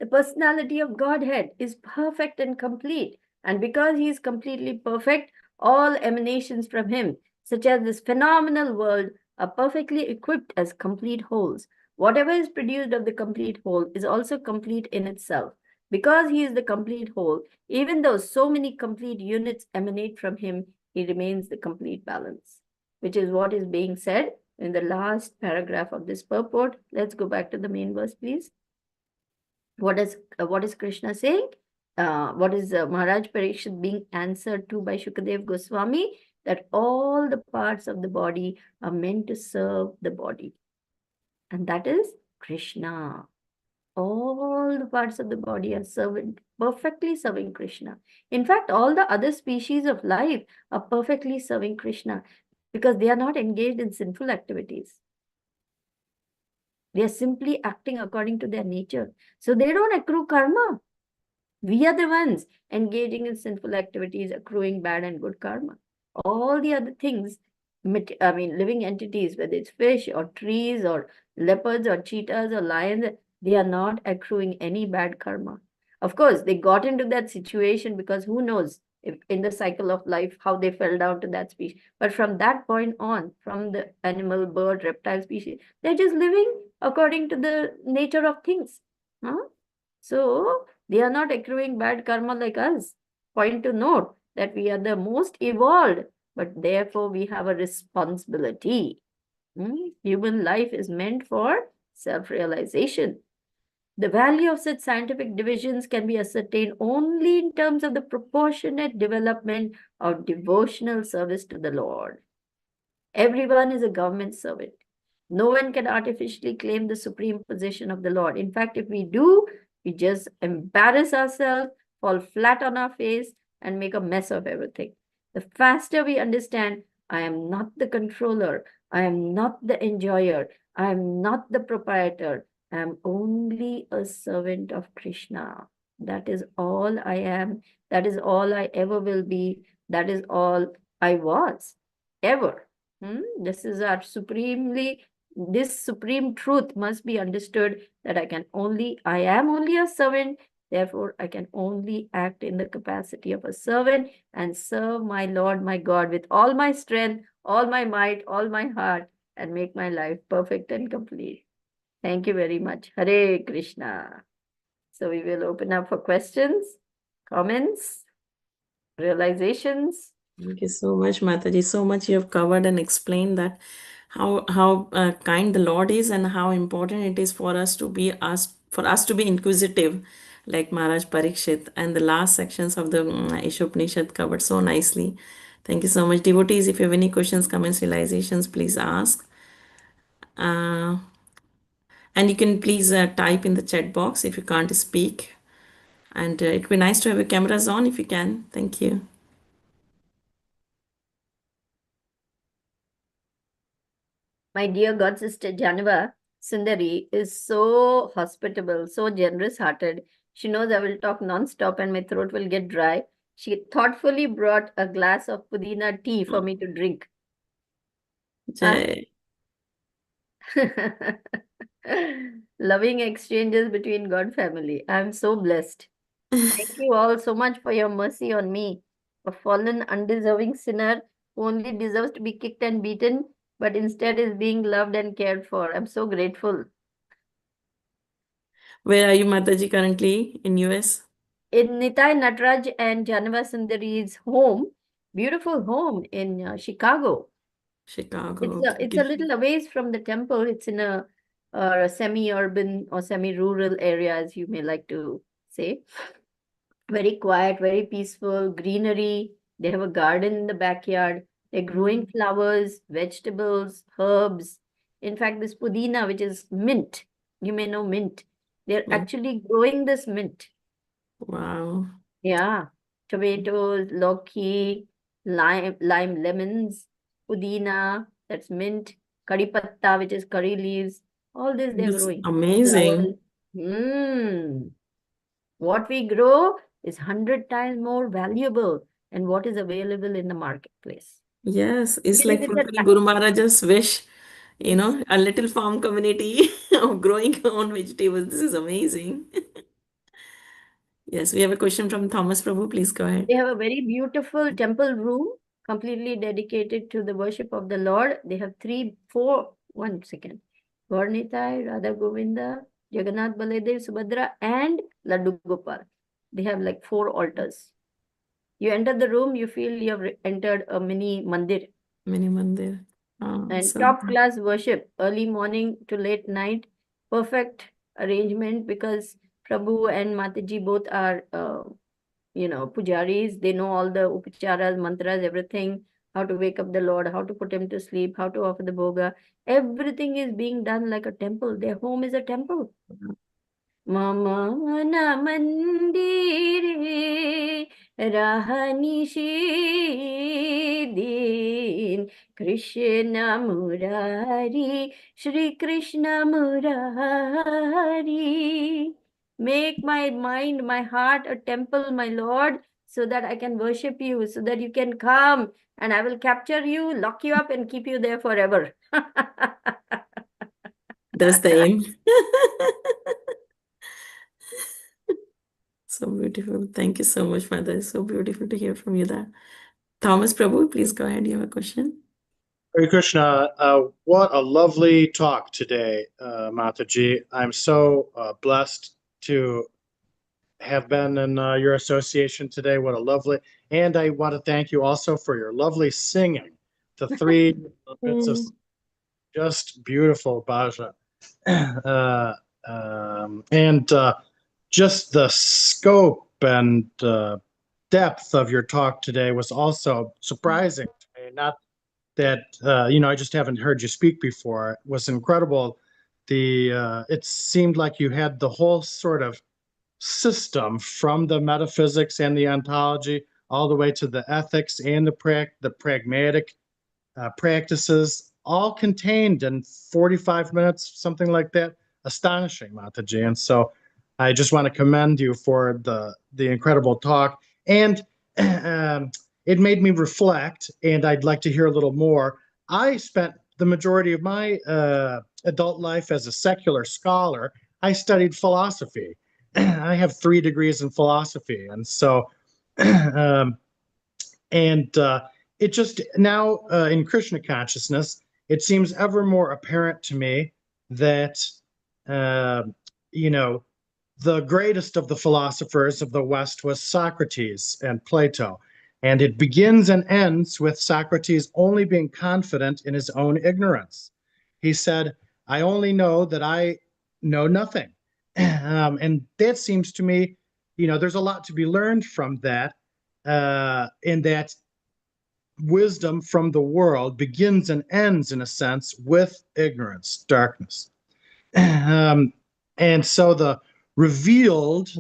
The personality of Godhead is perfect and complete. And because he is completely perfect, all emanations from him, such as this phenomenal world, are perfectly equipped as complete wholes. Whatever is produced of the complete whole is also complete in itself. Because he is the complete whole, even though so many complete units emanate from him, he remains the complete balance, which is what is being said in the last paragraph of this purport. Let's go back to the main verse, please. What is Krishna saying? What is Maharaj Parikshit being answered to by Shukadev Goswami? That all the parts of the body are meant to serve the body. And that is Krishna. All the parts of the body are perfectly serving Krishna. In fact, all the other species of life are perfectly serving Krishna because they are not engaged in sinful activities. They are simply acting according to their nature. So they don't accrue karma. We are the ones engaging in sinful activities, accruing bad and good karma. All the other things, living entities, whether it's fish or trees or leopards or cheetahs or lions, they are not accruing any bad karma. Of course, they got into that situation because who knows if in the cycle of life how they fell down to that species. But from that point on, from the animal, bird, reptile species, they're just living according to the nature of things. Huh? So they are not accruing bad karma like us. Point to note that we are the most evolved, but therefore we have a responsibility. Human life is meant for self-realization. The value of such scientific divisions can be ascertained only in terms of the proportionate development of devotional service to the Lord. Everyone is a government servant. No one can artificially claim the supreme position of the Lord. In fact, if we do, we just embarrass ourselves, fall flat on our face, and make a mess of everything. The faster we understand, I am not the controller, I am not the enjoyer, I am not the proprietor, I am only a servant of Krishna. That is all I am. That is all I ever will be. That is all I was ever. This is our this supreme truth must be understood that I am only a servant, therefore I can only act in the capacity of a servant and serve my Lord, my God with all my strength, all my might, all my heart, and make my life perfect and complete. Thank you very much. Hare Krishna. So we will open up for questions, comments, realizations. Thank you so much, Mataji. So much you have covered and explained that how kind the Lord is and how important it is for us to be inquisitive, like Maharaj Parikshit. And the last sections of the Ishopanishad covered so nicely. Thank you so much, devotees. If you have any questions, comments, realizations, please ask. Uh, and you can please type in the chat box if you can't speak. And it'd be nice to have your cameras on if you can. Thank you. My dear god sister Janava Sundari is so hospitable, so generous hearted. She knows I will talk non-stop and my throat will get dry. She thoughtfully brought a glass of pudina tea for me to drink. Ah. Jai. Loving exchanges between God family. I'm so blessed. Thank you all so much for your mercy on me, a fallen, undeserving sinner who only deserves to be kicked and beaten, but instead is being loved and cared for. I'm so grateful. Where are you, Mataji, currently? In US? In Nitai Natraj and Janava Sundari's home, beautiful home in Chicago. Chicago. It's a Okay. little away from the temple. It's in a semi-urban or semi-rural area, as you may like to say. Very quiet, very peaceful, greenery. They have a garden in the backyard. They're growing Mm. flowers, vegetables, herbs. In fact, this pudina, which is mint, you may know mint. They're Yeah. actually growing this mint. Wow. Yeah, tomatoes, loki, lime lemons, pudina, that's mint, curry patta, which is curry leaves. All this they're That's growing. amazing. Flowers. Mmm. What we grow is 100 times more valuable than what is available in the marketplace. Yes, it's Even if like it's a fulfilling Guru Maharaja's wish, a little farm community of growing your own vegetables. This is amazing. Yes, we have a question from Thomas Prabhu. Please go ahead. They have a very beautiful temple room, completely dedicated to the worship of the Lord. They have one second. Gaurnitai, Radha Govinda, Jagannath Baladev, Subhadra, and Laddu Gopal. They have like 4 altars. You enter the room, you feel you have entered a mini mandir. Mini Mandir. Oh, And so top class worship, early morning to late night. Perfect arrangement because Prabhu and Mataji both are pujaris. They know all the upacharas, mantras, everything, how to wake up the Lord, how to put him to sleep, how to offer the bhoga. Everything is being done like a temple. Their home is a temple. मम न मंदिरे रहनिषेदिन Krishna Murari Shri Krishna Murari. Make my mind, my heart a temple, my Lord, so that I can worship you, so that you can come and I will capture you, lock you up, and keep you there forever. that's the aim. So beautiful. Thank you so much, Mother. It's so beautiful to hear from you that. Thomas Prabhu, please go ahead. You have a question? Hare Krishna, what a lovely talk today, Mataji. I'm so blessed to have been in your association today. What a lovely, and I want to thank you also for your lovely singing. The 3 minutes of Mm. just beautiful bhajan. And just the scope and depth of your talk today was also surprising to me. Not that I just haven't heard you speak before. It was incredible. It seemed like you had the whole sort of system from the metaphysics and the ontology all the way to the ethics and the pragmatic practices, all contained in 45 minutes, something like that. Astonishing, Mataji. And so I just want to commend you for the incredible talk. And it made me reflect, and I'd like to hear a little more. I spent the majority of my adult life as a secular scholar. I studied philosophy. I have 3 degrees in philosophy. And so, um, and it just now in Krishna consciousness, it seems ever more apparent to me that, uh, you know, the greatest of the philosophers of the West was Socrates and Plato. And it begins and ends with Socrates only being confident in his own ignorance. He said, I only know that I know nothing. And that seems to me, there's a lot to be learned from that, in that wisdom from the world begins and ends, in a sense, with ignorance, darkness. And so the revealed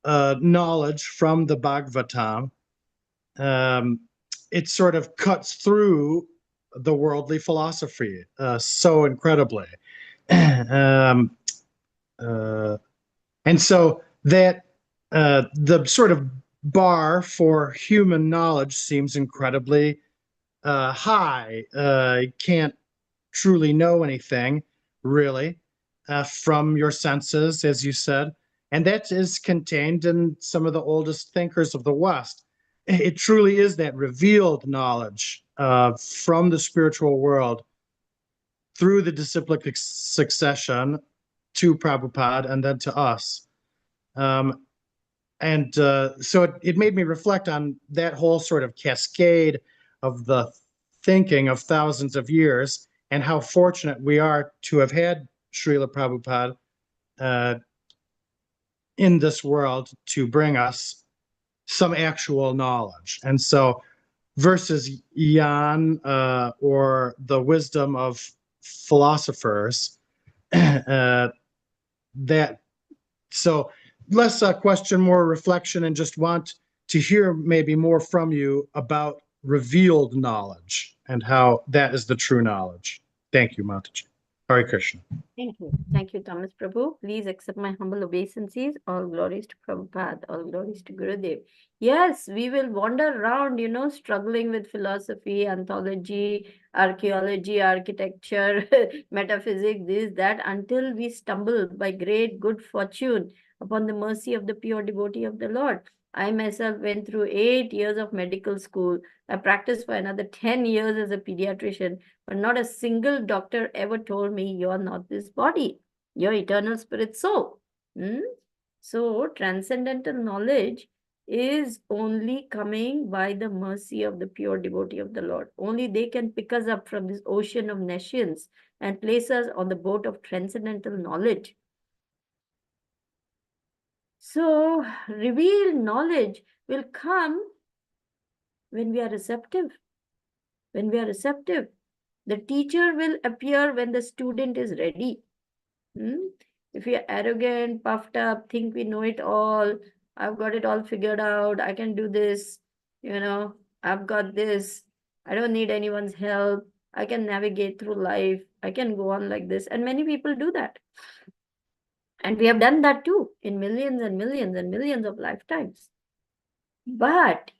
knowledge from the Bhagavatam, it sort of cuts through the worldly philosophy so incredibly. um, and so that the sort of bar for human knowledge seems incredibly high. You can't truly know anything, really, from your senses, as you said. And that is contained in some of the oldest thinkers of the West. It truly is that revealed knowledge from the spiritual world through the disciplic succession to Prabhupada and then to us. So it made me reflect on that whole sort of cascade of the thinking of thousands of years and how fortunate we are to have had Srila Prabhupada in this world to bring us some actual knowledge. And so versus Yan or the wisdom of philosophers, that so less a question, more reflection, and just want to hear maybe more from you about revealed knowledge and how that is the true knowledge. Thank you, Mataji. Hare Krishna. Thank you. Thank you, Thomas Prabhu. Please accept my humble obeisances. All glories to Prabhupada. All glories to Gurudev. Yes, we will wander around, struggling with philosophy, anthology, archaeology, architecture, metaphysics, this, that, until we stumble by great good fortune upon the mercy of the pure devotee of the Lord. I myself went through 8 years of medical school. I practiced for another 10 years as a pediatrician, but not a single doctor ever told me you're not this body. You're eternal spirit soul. So transcendental knowledge is only coming by the mercy of the pure devotee of the Lord. Only they can pick us up from this ocean of nescience and place us on the boat of transcendental knowledge. So revealed knowledge will come when we are receptive. When we are receptive, the teacher will appear when the student is ready. If we are arrogant, puffed up, think we know it all, I've got it all figured out, I can do this, I've got this, I don't need anyone's help, I can navigate through life, I can go on like this. And many people do that. And we have done that too in millions and millions and millions of lifetimes. But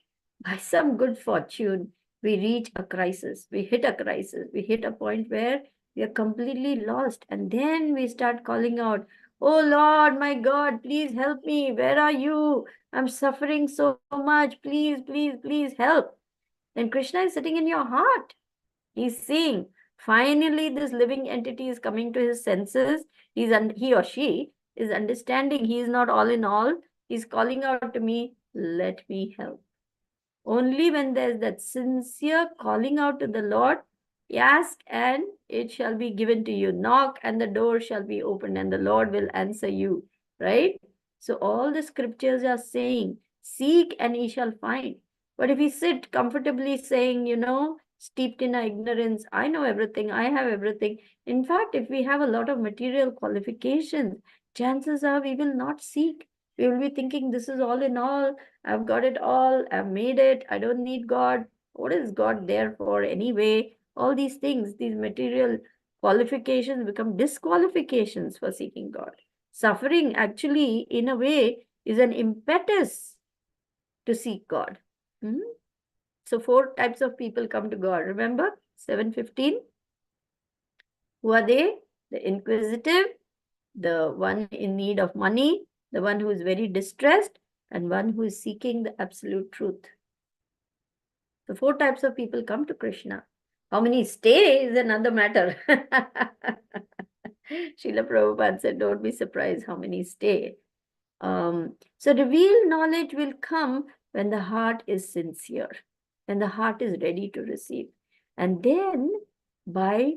by some good fortune, we reach a crisis. We hit a crisis. We hit a point where we are completely lost. And then we start calling out, "Oh Lord, my God, please help me. Where are you? I'm suffering so much. Please, please, please help." Then Krishna is sitting in your heart. He's seeing, finally, this living entity is coming to his senses. He or she is understanding he is not all in all. He's calling out to me, "Let me help." Only when there's that sincere calling out to the Lord, ask and it shall be given to you. Knock and the door shall be opened and the Lord will answer you, right? So all the scriptures are saying, seek and ye shall find. But if we sit comfortably saying, steeped in our ignorance, I know everything, I have everything. In fact, if we have a lot of material qualifications, chances are we will not seek. We will be thinking this is all in all. I've got it all. I've made it. I don't need God. What is God there for anyway? All these things, these material qualifications become disqualifications for seeking God. Suffering actually, in a way, is an impetus to seek God. So 4 types of people come to God. Remember, 7:15. Who are they? The inquisitive, the one in need of money, the one who is very distressed, and one who is seeking the absolute truth. The 4 types of people come to Krishna. How many stay is another matter. Srila Prabhupada said, don't be surprised how many stay. So revealed knowledge will come when the heart is sincere, when the heart is ready to receive. And then by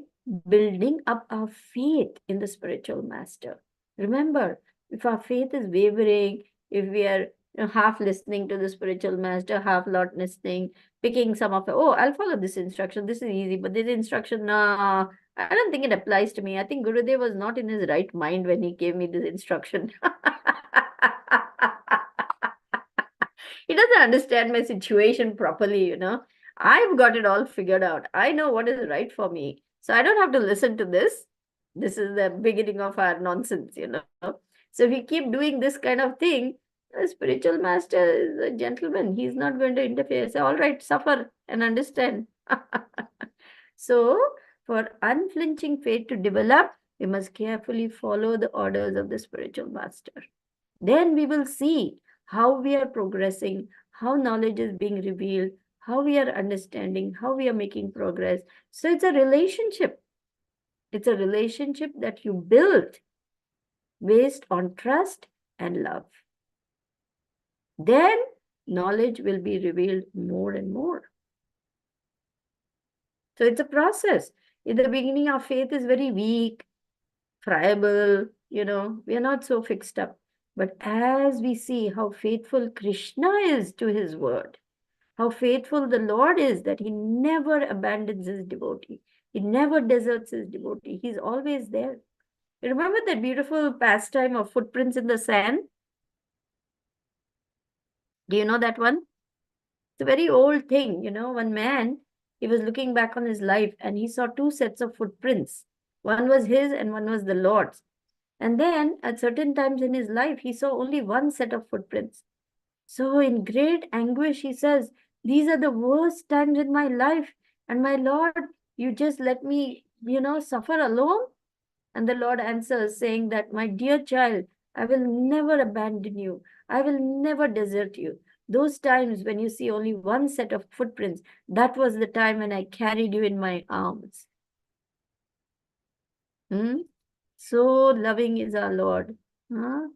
building up our faith in the spiritual master. Remember, if our faith is wavering, if we are half listening to the spiritual master, half not listening, picking some of I'll follow this instruction, this is easy, but this instruction, nah, I don't think it applies to me. I think Gurudev was not in his right mind when he gave me this instruction. He doesn't understand my situation properly, I've got it all figured out. I know what is right for me. So I don't have to listen to this. This is the beginning of our nonsense, you know. So if we keep doing this kind of thing, the spiritual master is a gentleman. He's not going to interfere. Say, all right, suffer and understand. So for unflinching faith to develop, we must carefully follow the orders of the spiritual master. Then we will see how we are progressing, how knowledge is being revealed, how we are understanding, how we are making progress. So it's a relationship. It's a relationship that you build based on trust and love. Then knowledge will be revealed more and more. So it's a process. In the beginning, our faith is very weak, friable, you know, we are not so fixed up. But as we see how faithful Krishna is to his word, how faithful the Lord is, that he never abandons his devotee, he never deserts his devotee, he's always there. You remember that beautiful pastime of footprints in the sand? Do you know that one? It's a very old thing, you know. One man, he was looking back on his life and he saw two sets of footprints. One was his and one was the Lord's. And then at certain times in his life, he saw only one set of footprints. So in great anguish, he says, these are the worst times in my life. And my Lord, you just let me, you know, suffer alone? And the Lord answers, saying that, my dear child, I will never abandon you. I will never desert you. Those times when you see only one set of footprints, that was the time when I carried you in my arms. So loving is our Lord. Huh?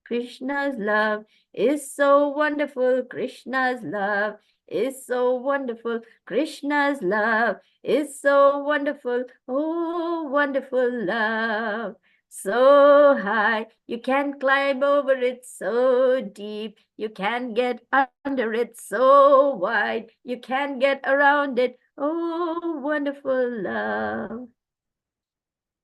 Krishna's love is so wonderful. Krishna's love is so wonderful. Krishna's love is so wonderful. Oh, wonderful love. So high, you can climb over it, so deep, you can get under it, so wide, you can get around it. Oh, wonderful love.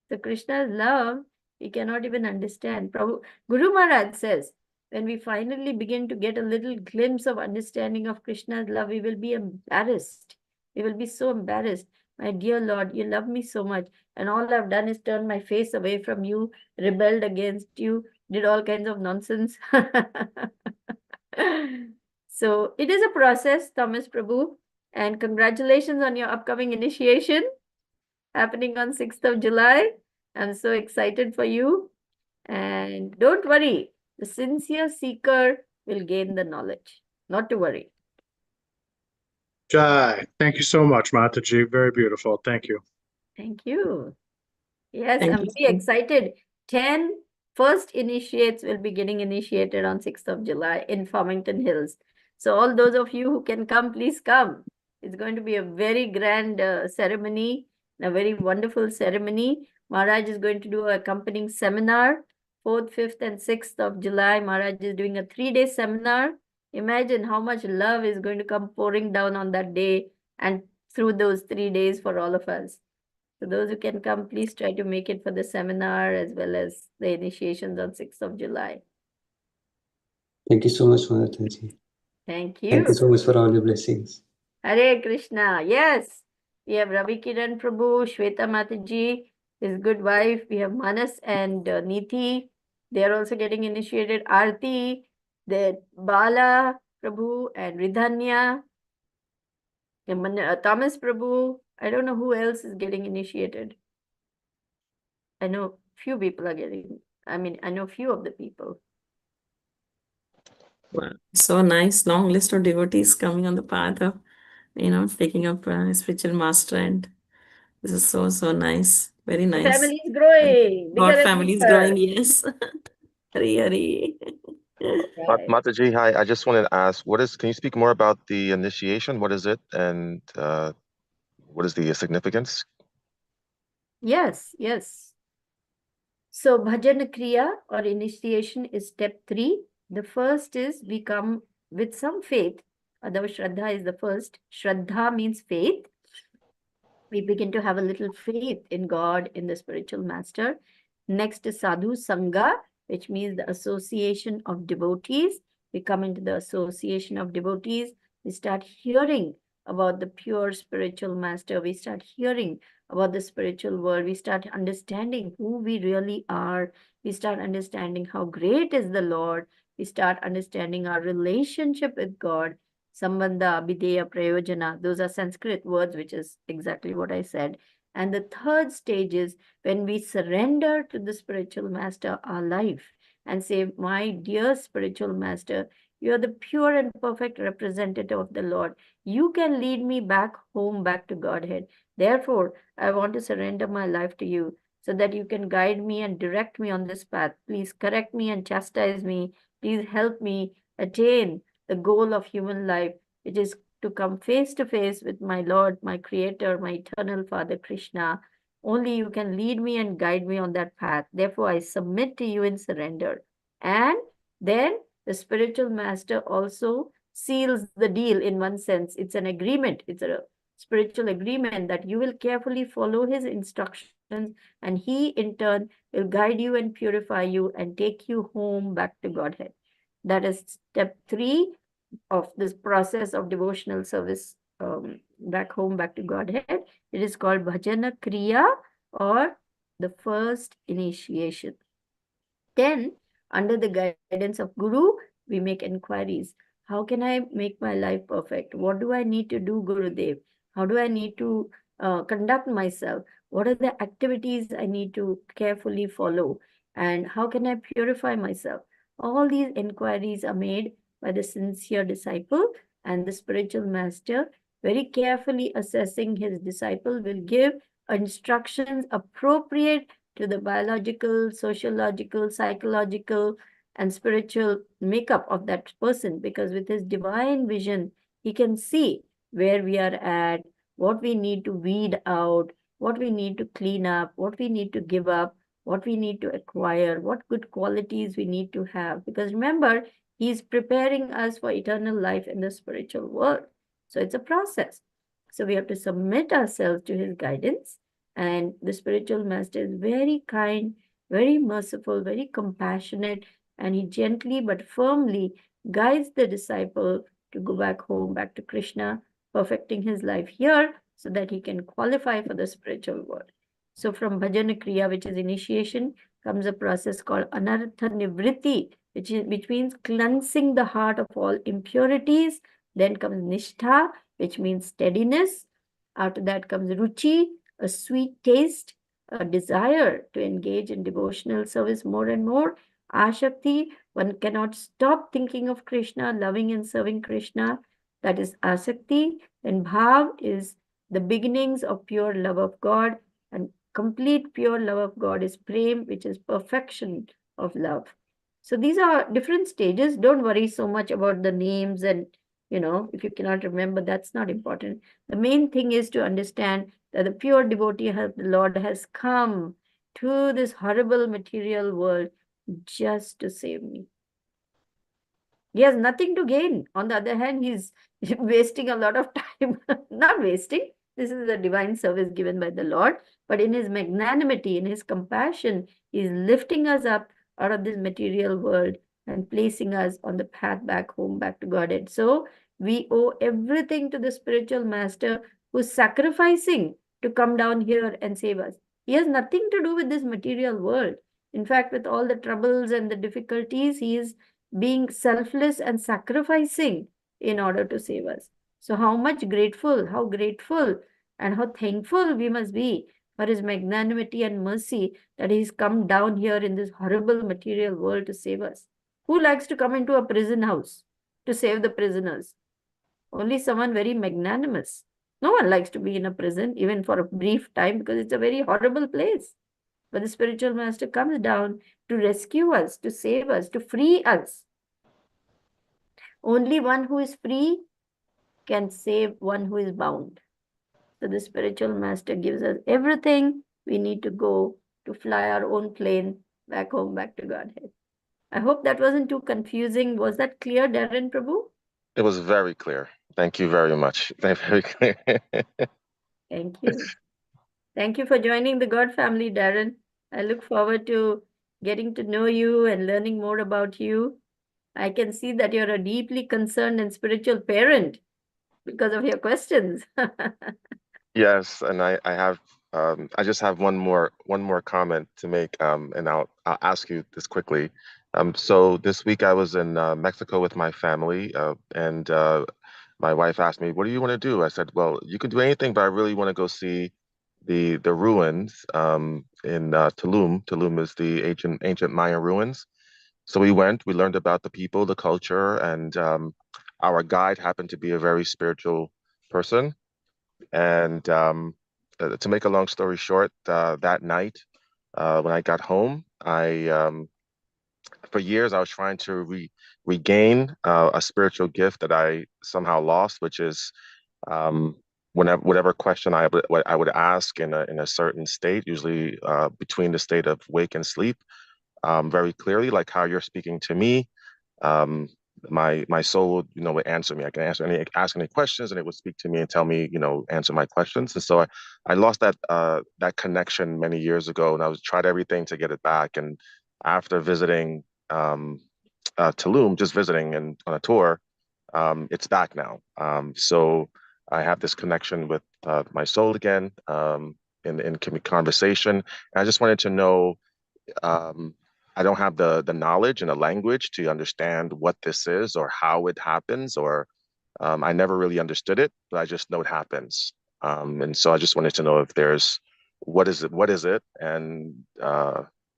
So Krishna's love, we cannot even understand. Guru Maharaj says, when we finally begin to get a little glimpse of understanding of Krishna's love, we will be embarrassed. We will be so embarrassed. My dear Lord, you love me so much. And all I've done is turn my face away from you, rebelled against you, did all kinds of nonsense. So it is a process, Thomas Prabhu. And congratulations on your upcoming initiation happening on 6th of July. I'm so excited for you. And don't worry, the sincere seeker will gain the knowledge. Not to worry. Jai, thank you so much, Mataji. Very beautiful. Thank you. Thank you. Yes, Thank I'm you. very excited. 10 first initiates will be getting initiated on 6th of July in Farmington Hills. So all those of you who can come, please come. It's going to be a very grand ceremony, a very wonderful ceremony. Maharaj is going to do an accompanying seminar. 4th, 5th, and 6th of July, Maharaj is doing a 3-day seminar. Imagine how much love is going to come pouring down on that day and through those 3 days for all of us. So those who can come, please try to make it for the seminar as well as the initiations on 6th of July. Thank you so much, Mataji. Thank Thank you you. so much for all your blessings. Hare Krishna. Yes, we have Ravi Kiran Prabhu, Shweta Mataji, his good wife. We have Manas and Niti. They are also getting initiated. Aarti, the Bala Prabhu and Ridhanya. Thomas Prabhu. I don't know who else is getting initiated. I know few people are getting, I know few of the people. Wow. So nice, long list of devotees coming on the path of, taking up spiritual master, and this is so nice. Very The nice. family is growing. God Bigger and family is bigger. growing, yes. Hari Hari. Right. Mataji, hi. I just wanted to ask, can you speak more about the initiation? What is it? And what is the significance? Yes. So bhajan kriya or initiation is step 3. The first is we come with some faith. Although Shraddha is the first. Shraddha means faith. We begin to have a little faith in God, in the spiritual master. Next is sadhu sangha, which means the association of devotees. We come into the association of devotees. We start hearing about the pure spiritual master. We start hearing about the spiritual world. We start understanding who we really are. We start understanding how great is the Lord. We start understanding our relationship with God. Sambandha, Abhideya, Prayojana, those are Sanskrit words, which is exactly what I said. And the third stage is when we surrender to the spiritual master our life and say, my dear spiritual master, you are the pure and perfect representative of the Lord. You can lead me back home, back to Godhead. Therefore, I want to surrender my life to you so that you can guide me and direct me on this path. Please correct me and chastise me. Please help me attain the goal of human life, which is to come face to face with my Lord, my Creator, my eternal Father Krishna. Only you can lead me and guide me on that path. Therefore, I submit to you in surrender. And then the spiritual master also seals the deal in one sense. It's an agreement. It's a spiritual agreement that you will carefully follow his instructions, and he in turn will guide you and purify you and take you home back to Godhead. That is step 3 of this process of devotional service, back home, back to Godhead. It is called Bhajana Kriya, or the first initiation. Then, under the guidance of Guru, we make inquiries. How can I make my life perfect? What do I need to do, Gurudev? How do I need to conduct myself? What are the activities I need to carefully follow? And how can I purify myself? All these inquiries are made by the sincere disciple, and the spiritual master, very carefully assessing his disciple, will give instructions appropriate to the biological, sociological, psychological, and spiritual makeup of that person, because with his divine vision, he can see where we are at, what we need to weed out, what we need to clean up, what we need to give up, what we need to acquire, what good qualities we need to have. Because remember, he's preparing us for eternal life in the spiritual world. So it's a process. So we have to submit ourselves to his guidance. And the spiritual master is very kind, very merciful, very compassionate, and he gently but firmly guides the disciple to go back home, back to Krishna, perfecting his life here so that he can qualify for the spiritual world. So from Bhajana Kriya, which is initiation, comes a process called Anartha Nivritti, which means cleansing the heart of all impurities. Then comes Nishtha, which means steadiness. After that comes Ruchi, a sweet taste, a desire to engage in devotional service more and more. Ashakti, one cannot stop thinking of Krishna, loving and serving Krishna. That is Asakti. And Bhav is the beginnings of pure love of God. And complete pure love of God is Prem, which is perfection of love. So these are different stages. Don't worry so much about the names, and if you cannot remember, that's not important. The main thing is to understand that the pure devotee of the Lord has come to this horrible material world just to save me. He has nothing to gain. On the other hand, he's wasting a lot of time. Not wasting. This is a divine service given by the Lord. But in his magnanimity, in his compassion, he's lifting us up out of this material world and placing us on the path back home, back to Godhead. So we owe everything to the spiritual master who's sacrificing to come down here and save us. He has nothing to do with this material world. In fact, with all the troubles and the difficulties, he is being selfless and sacrificing in order to save us. So how grateful and how thankful we must be for his magnanimity and mercy that he's come down here in this horrible material world to save us. Who likes to come into a prison house to save the prisoners? Only someone very magnanimous. No one likes to be in a prison, even for a brief time, because it's a very horrible place. But the spiritual master comes down to rescue us, to save us, to free us. Only one who is free can save one who is bound. So the spiritual master gives us everything we need to go to fly our own plane back home, back to Godhead. I hope that wasn't too confusing. Was that clear, Darren Prabhu? It was very clear. Thank you very much. Very clear. Thank you. Thank you for joining the God family, Darren. I look forward to getting to know you and learning more about you. I can see that you're a deeply concerned and spiritual parent. because of your questions. Yes, and I have I just have one more comment to make, and I'll ask you this quickly. So this week I was in Mexico with my family, and my wife asked me, "What do you want to do?" I said, "Well, you can do anything, but I really want to go see the ruins in Tulum. Tulum is the ancient Mayan ruins." So we went. We learned about the people, the culture, and our guide happened to be a very spiritual person. And to make a long story short, that night when I got home, I for years I was trying to regain a spiritual gift that I somehow lost, which is um, whatever question I would ask in a certain state, usually between the state of wake and sleep, very clearly, like how you're speaking to me. Um, my soul would, would answer me. I can ask any questions, and it would speak to me and tell me, answer my questions. And so I lost that connection many years ago, and I was tried everything to get it back. And after visiting Tulum, just visiting and on a tour, it's back now. So I have this connection with my soul again, in conversation. And I just wanted to know, um, I don't have the knowledge and the language to understand what this is or how it happens, or I never really understood it, but I just know it happens. And so I just wanted to know if there's what is it, and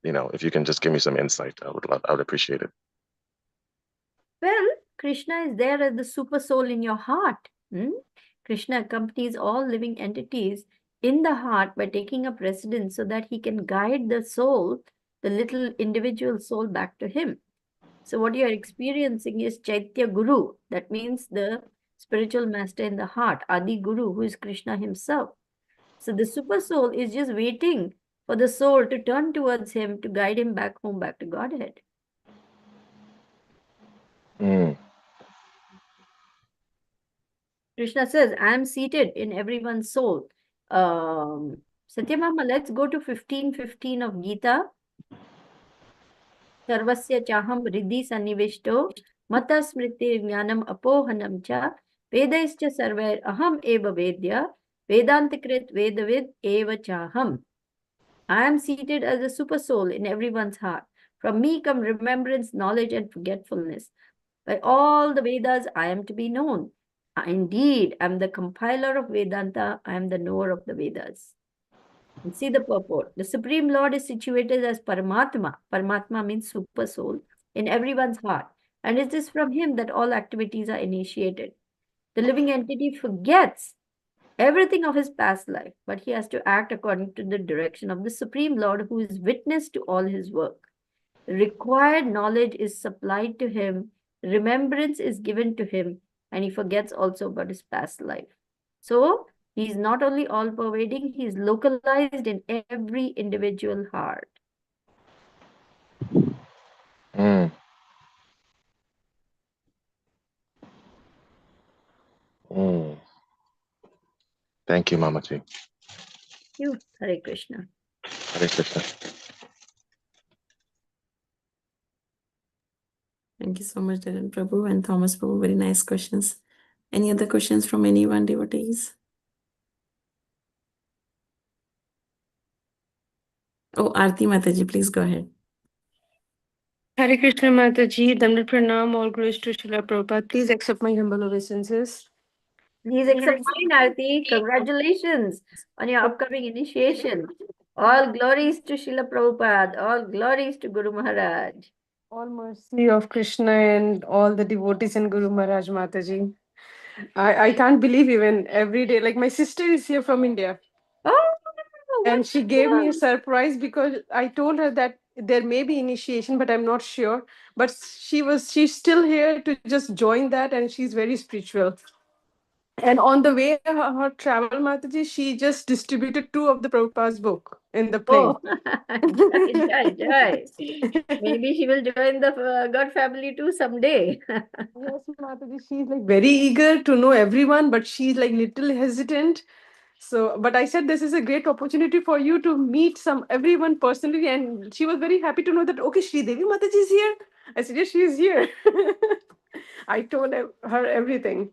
if you can just give me some insight, I would appreciate it. Well, Krishna is there as the super soul in your heart. Krishna accompanies all living entities in the heart by taking up residence so that he can guide the soul, the little individual soul, back to him. So what you are experiencing is Chaitya Guru. That means the spiritual master in the heart, Adi Guru, who is Krishna himself. So the super soul is just waiting for the soul to turn towards him to guide him back home, back to Godhead. Mm. Krishna says, I am seated in everyone's soul. Satyamama, let's go to 15:15 of Gita. Sarvasya chaham riddhi sannivishto mata smriti jnanam apohanam cha vedaischa sarvair aham eva vedya vedantikrit vedavid eva chaham. I am seated as a super soul in everyone's heart. From me come remembrance, knowledge, and forgetfulness. By all the Vedas, I am to be known. Indeed, I am the compiler of Vedanta. I am the knower of the Vedas. And see the purport. The Supreme Lord is situated as Paramatma. Paramatma means super soul in everyone's heart. And it is from him that all activities are initiated. The living entity forgets everything of his past life, but he has to act according to the direction of the Supreme Lord, who is witness to all his work. Required knowledge is supplied to him, remembrance is given to him, and he forgets also about his past life. So he is not only all pervading, he is localized in every individual heart. Mm. Mm. Thank you, Mamaji. You, Hare Krishna. Hare Krishna. Thank you so much, Dharan Prabhu and Thomas Prabhu. Very nice questions. Any other questions from anyone, devotees? Oh, Aarti Mataji, please go ahead. Hare Krishna Mataji, Damdal Pranam, all glories to Srila Prabhupada. Please accept my humble obeisances. Please accept mine, Aarti. Congratulations on your upcoming initiation. All glories to Srila Prabhupada. All glories to Guru Maharaj. All mercy of Krishna and all the devotees and Guru Maharaj Mataji. I can't believe even every day. Like my sister is here from India. Oh, And she gave me a wonderful. surprise because I told her that there may be initiation, but I'm not sure. But she's still here to just join that, and she's very spiritual. And on the way her travel, Mataji, she just distributed 2 of the Prabhupada's book in the plane. Oh, jai, jai. Maybe she will join the God family too someday. Yes, Mataji, she's like very eager to know everyone, but she's like little hesitant. So, but I said this is a great opportunity for you to meet everyone personally, and she was very happy to know that okay, Sridevi Mataji is here. I said yes, she is here. I told her everything.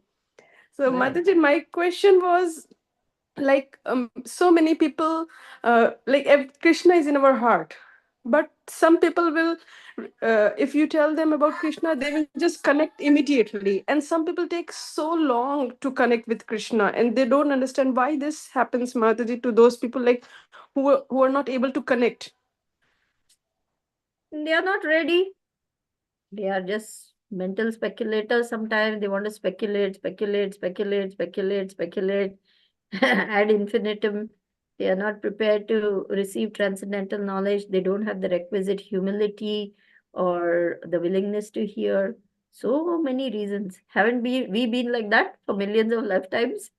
So, Right. Mataji, my question was like so many people like Krishna is in our heart, but some people will if you tell them about Krishna, they will just connect immediately, and some people take so long to connect with Krishna, and they don't understand why this happens, Mataji, to those people like who are not able to connect. They are not ready. They are just mental speculators. Sometimes they want to speculate, ad infinitum. They are not prepared to receive transcendental knowledge. They don't have the requisite humility or the willingness to hear. So many reasons. Haven't we been like that for millions of lifetimes?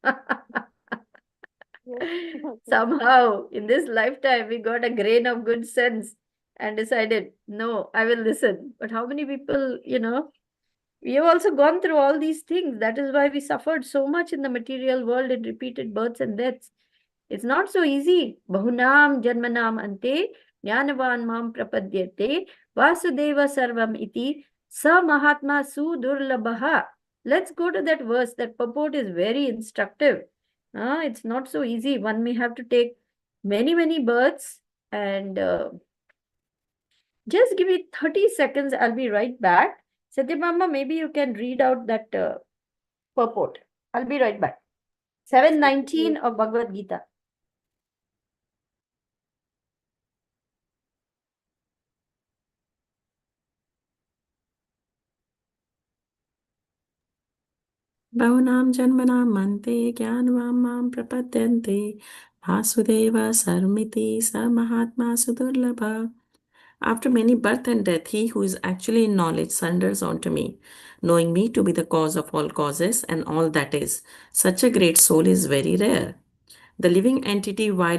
Somehow, in this lifetime, we got a grain of good sense and decided, no, I will listen. But how many people, we have also gone through all these things. That is why we suffered so much in the material world in repeated births and deaths. It's not so easy. Bahunam janmanam ante jnanavan mam prapadyate vasudeva sarvam iti sa mahatma sudurlabha. Let's go to that verse. That purport is very instructive. It's not so easy. One may have to take many, many births and just give me 30 seconds. I'll be right back. Satyabhama, maybe you can read out that purport. I'll be right back. 719 of Bhagavad Gita. Bahunam janmanam mante jnanvam mam prapadyante Vasudeva sarmiti sa mahatma sudurlabha. After many birth and death, he who is actually in knowledge surrenders unto me, knowing me to be the cause of all causes and all that is. Such a great soul is very rare. The living entity, while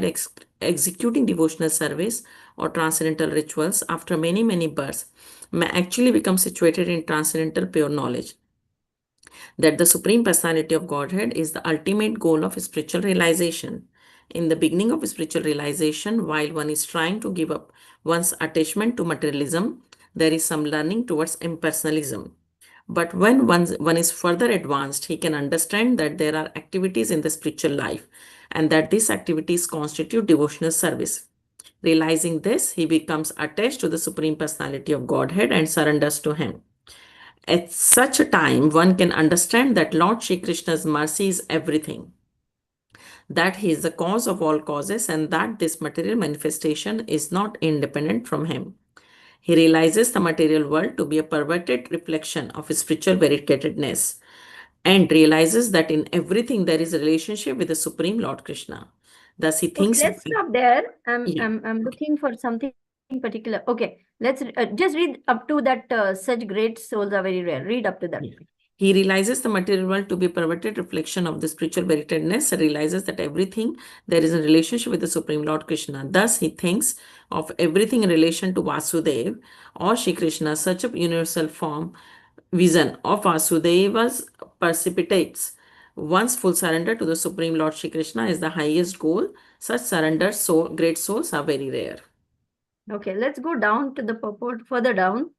executing devotional service or transcendental rituals after many, many births, may actually become situated in transcendental pure knowledge that the Supreme Personality of Godhead is the ultimate goal of spiritual realization. In the beginning of spiritual realization, while one is trying to give up one's attachment to materialism, there is some learning towards impersonalism. But when one is further advanced, he can understand that there are activities in the spiritual life and that these activities constitute devotional service. Realizing this, he becomes attached to the Supreme Personality of Godhead and surrenders to him. At such a time, one can understand that Lord Shri Krishna's mercy is everything, that he is the cause of all causes, and that this material manifestation is not independent from him. He realizes the material world to be a perverted reflection of his spiritual variegatedness and realizes that in everything there is a relationship with the Supreme Lord Krishna. Thus, he Okay, thinks. let's stop there. Yeah. I'm looking for something particular. Okay, let's just read up to that. Such great souls are very rare. Read up to that. Yeah. He realizes the material world to be a perverted reflection of the spiritual veritedness, realizes that everything there is a relationship with the Supreme Lord Krishna. Thus, he thinks of everything in relation to Vasudev or Shri Krishna. Such a universal form vision of Vasudeva's precipitates one's full surrender to the Supreme Lord Shri Krishna is the highest goal. Such surrenders, great souls, are very rare. Okay, let's go down to the purport, further down.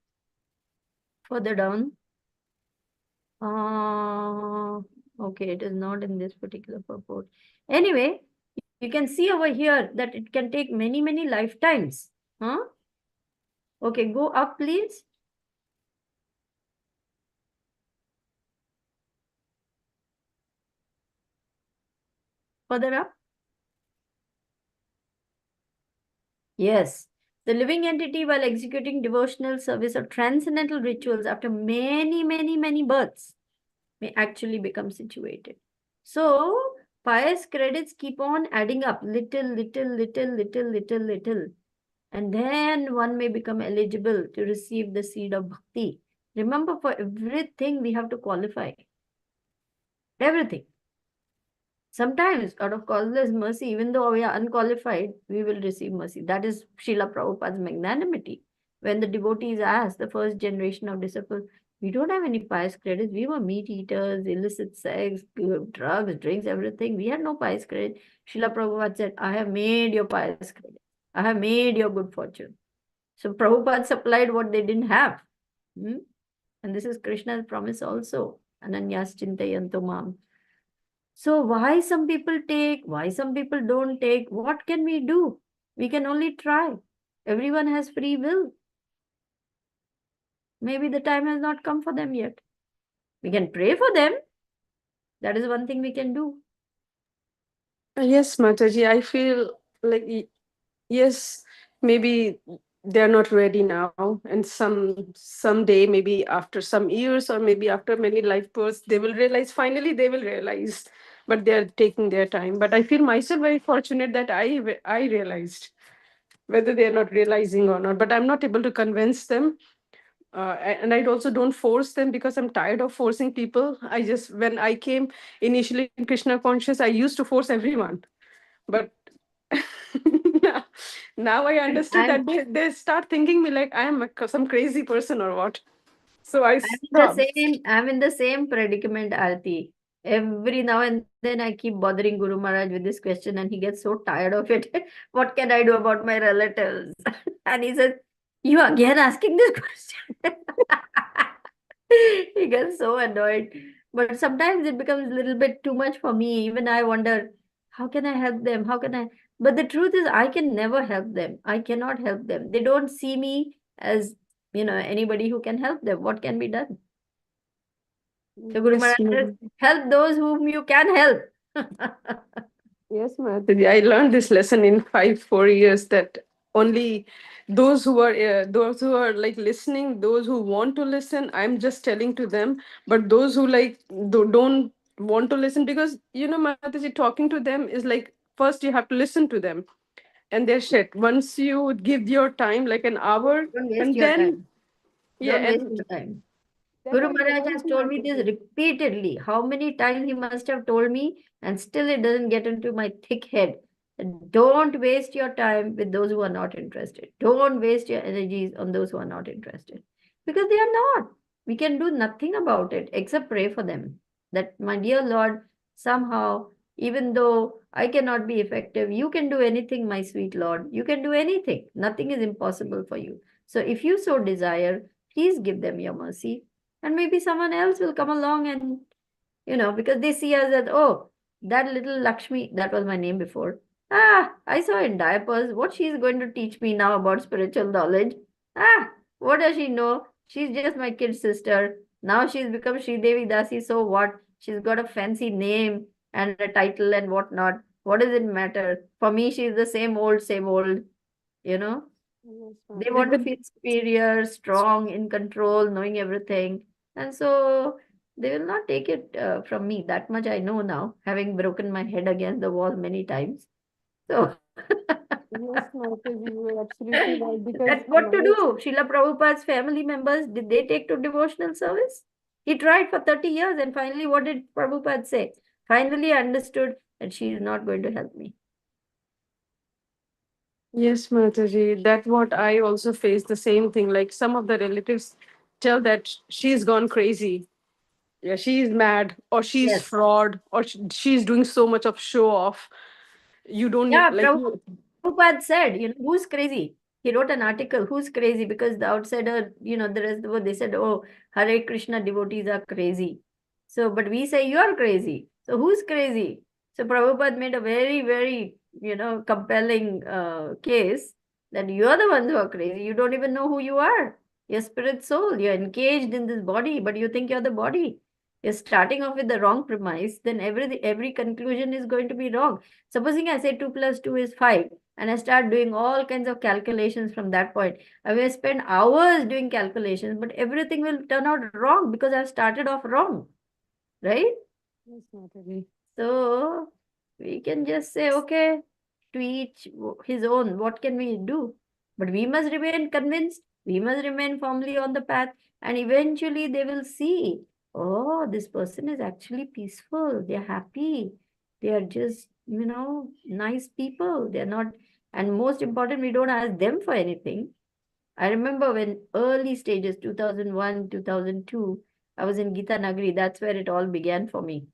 Further down. Okay, it is not in this particular purport. Anyway, you can see over here that it can take many, many lifetimes. Okay, go up, please. Further up. Yes. The living entity, while executing devotional service or transcendental rituals after many, many, many births, may actually become situated. So, pious credits keep on adding up little. And then one may become eligible to receive the seed of bhakti. Remember, for everything we have to qualify. Everything. Sometimes, out of causeless mercy, even though we are unqualified, we will receive mercy. That is Srila Prabhupada's magnanimity. When the devotees asked, the first generation of disciples, we don't have any pious credits. We were meat eaters, illicit sex, drugs, drinks, everything. We had no pious credit. Srila Prabhupada said, I have made your pious credit. I have made your good fortune. So Prabhupada supplied what they didn't have. And this is Krishna's promise also. Ananyas chintayanto mam. So why some people take, why some people don't take? What can we do? We can only try. Everyone has free will. Maybe the time has not come for them yet. We can pray for them. That is one thing we can do. Yes, Mataji, I feel like yes, maybe they're not ready now, and someday, maybe after some years, or maybe after many life births, they will realize. Finally, they will realize, but they're taking their time. But I feel myself very fortunate that I realized, whether they're not realizing or not. But I'm not able to convince them. And I also don't force them, because I'm tired of forcing people. I just, when I came initially in Krishna conscious, I used to force everyone. But now, now I understood I'm that they start thinking me like I am some crazy person or what. So I stopped. I'm in the same predicament, Arti. Every now and then I keep bothering Guru Maharaj with this question and he gets so tired of it. What can I do about my relatives? And he says, you again asking this question. He gets so annoyed. But sometimes it becomes a little bit too much for me. Even I wonder, how can I help them? How can I? But the truth is, I can never help them. I cannot help them. They don't see me as, anybody who can help them. What can be done? So Guru Yes, Maharaj says, help those whom you can help. yes, Mataji. I learned this lesson in 4 years, that only those who are like listening, those who want to listen, I'm just telling to them. But those who like don't want to listen, because Mataji, talking to them is like, first you have to listen to them and their shit. Once you give your time, like an hour, Don't waste and your then time. yeah, Don't waste and your time. then Guru I Maharaj has realized, told me this Mataji. repeatedly. How many times he must have told me, and still it doesn't get into my thick head. Don't waste your time with those who are not interested. Don't waste your energies on those who are not interested. Because they are not. We can do nothing about it except pray for them. That, my dear Lord, somehow, even though I cannot be effective, you can do anything, my sweet Lord. You can do anything. Nothing is impossible for you. So if you so desire, please give them your mercy. And maybe someone else will come along and, because they see us as, oh, that little Lakshmi, that was my name before. I saw in diapers. What she's going to teach me now about spiritual knowledge? What does she know? She's just my kid sister. Now she's become Sridevi Dasi. So what? She's got a fancy name and a title and whatnot. What does it matter? For me, she's the same old, you know. Yes, They Mataji. want to feel superior, strong, in control, knowing everything. And so they will not take it from me. That much I know now, having broken my head against the wall many times. So, Yes, Mataji, you are absolutely right, because that's what to do. Srila Prabhupada's family members, did they take to devotional service? He tried for 30 years, and finally, what did Prabhupada say? Finally, I understood that she is not going to help me. yes, Mataji, that what I also face the same thing. Like, some of the relatives tell that she's gone crazy. Yeah, she's mad, or she's Yes. fraud, or she's doing so much of show off. You don't Yeah, like Prabhupada said, who's crazy? He wrote an article, who's crazy? Because the outsider, the rest of the world, they said, oh, Hare Krishna devotees are crazy. So, but we say you're crazy. So, who's crazy? So, Prabhupada made a very, very, compelling case that you're the ones who are crazy. You don't even know who you are. You're spirit soul. You're engaged in this body, but you think you're the body. You're starting off with the wrong premise, then every conclusion is going to be wrong. Supposing I say 2 plus 2 is 5, and I start doing all kinds of calculations from that point, I will spend hours doing calculations, but everything will turn out wrong because I've started off wrong, right? yes, Mataji. So we can just say, okay, to each his own, what can we do? But we must remain convinced, we must remain firmly on the path, and eventually they will see, oh, this person is actually peaceful, they're happy, they are just, nice people. They're not, and most important, we don't ask them for anything. I remember when early stages, 2001, 2002, I was in Gita Nagari. That's where it all began for me.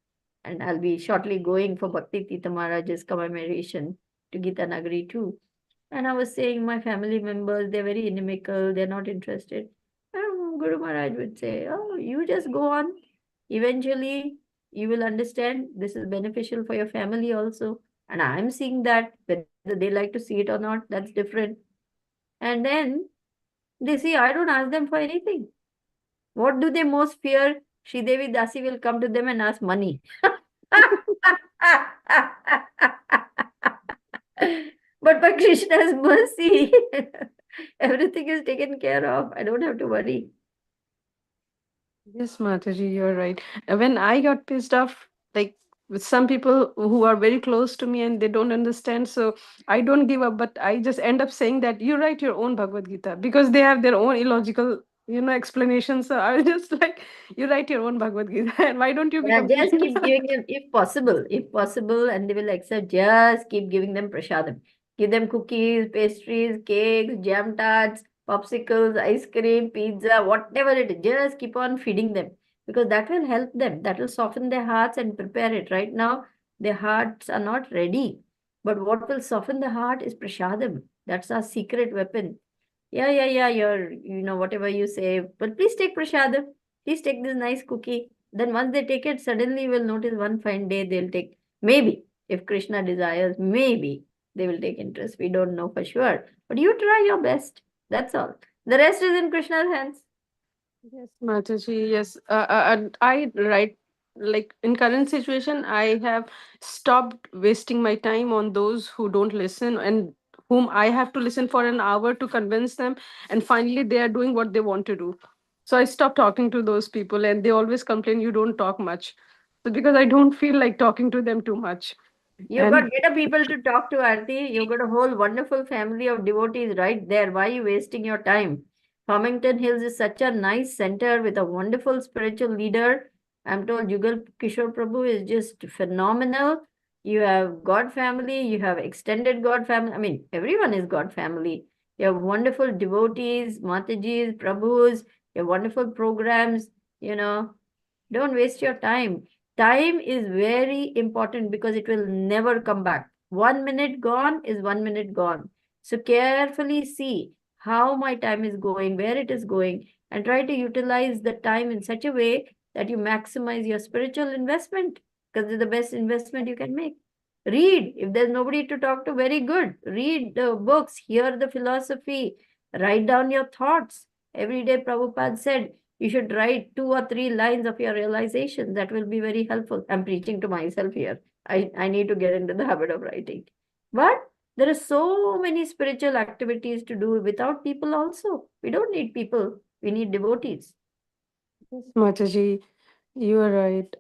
And I'll be shortly going for Bhakti Tita Maharaj's commemoration to Gita Nagari too. And I was saying, my family members, they're very inimical, they're not interested. And Guru Maharaj would say, oh, you just go on. Eventually, you will understand this is beneficial for your family also. And I'm seeing that, whether they like to see it or not, that's different. And then they see I don't ask them for anything. What do they most fear? Sridevi Dasi will come to them and ask money. But by Krishna's mercy, everything is taken care of. I don't have to worry. Yes, Mataji, you're right. When I got pissed off, like with some people who are very close to me and they don't understand, so I don't give up, but I just end up saying that you write your own Bhagavad Gita because they have their own illogical, explanations. So I was just like, you write your own Bhagavad Gita, and why don't you Yeah, become just Krishna? keep giving them, if possible, and they will accept, just keep giving them prasadam. Give them cookies, pastries, cakes, jam tarts, popsicles, ice cream, pizza, whatever it is. Just keep on feeding them because that will help them. That will soften their hearts and prepare it. Right now, their hearts are not ready. But what will soften the heart is prasadam. That's our secret weapon. Yeah, whatever you say. But please take prasadam. Please take this nice cookie. Then once they take it, suddenly you will notice one fine day they'll take, maybe, if Krishna desires, maybe they will take interest. We don't know for sure. But you try your best. That's all. The rest is in Krishna's hands. Yes, Mataji, yes. And I right, like in current situation, I have stopped wasting my time on those who don't listen and whom I have to listen for an hour to convince them, and finally they are doing what they want to do. So I stopped talking to those people, and they always complain you don't talk much. So because I don't feel like talking to them too much. You've got And better people to talk to, Aarti. You've got a whole wonderful family of devotees right there. Why are you wasting your time? Farmington Hills is such a nice center with a wonderful spiritual leader. I'm told Jugal Kishore Prabhu is just phenomenal. You have God family, you have extended God family. I mean, everyone is God family. You have wonderful devotees, Matajis, Prabhus, you have wonderful programs, you know. Don't waste your time. Time is very important because it will never come back. 1 minute gone is 1 minute gone. So carefully see how my time is going, where it is going, and try to utilize the time in such a way that you maximize your spiritual investment because it's the best investment you can make. Read. If there's nobody to talk to, very good. Read the books, hear the philosophy, write down your thoughts. Every day, Prabhupada said, you should write 2 or 3 lines of your realization. That will be very helpful. I'm preaching to myself here. I need to get into the habit of writing. But there are so many spiritual activities to do without people also. We don't need people. We need devotees. yes, Mataji, you are right.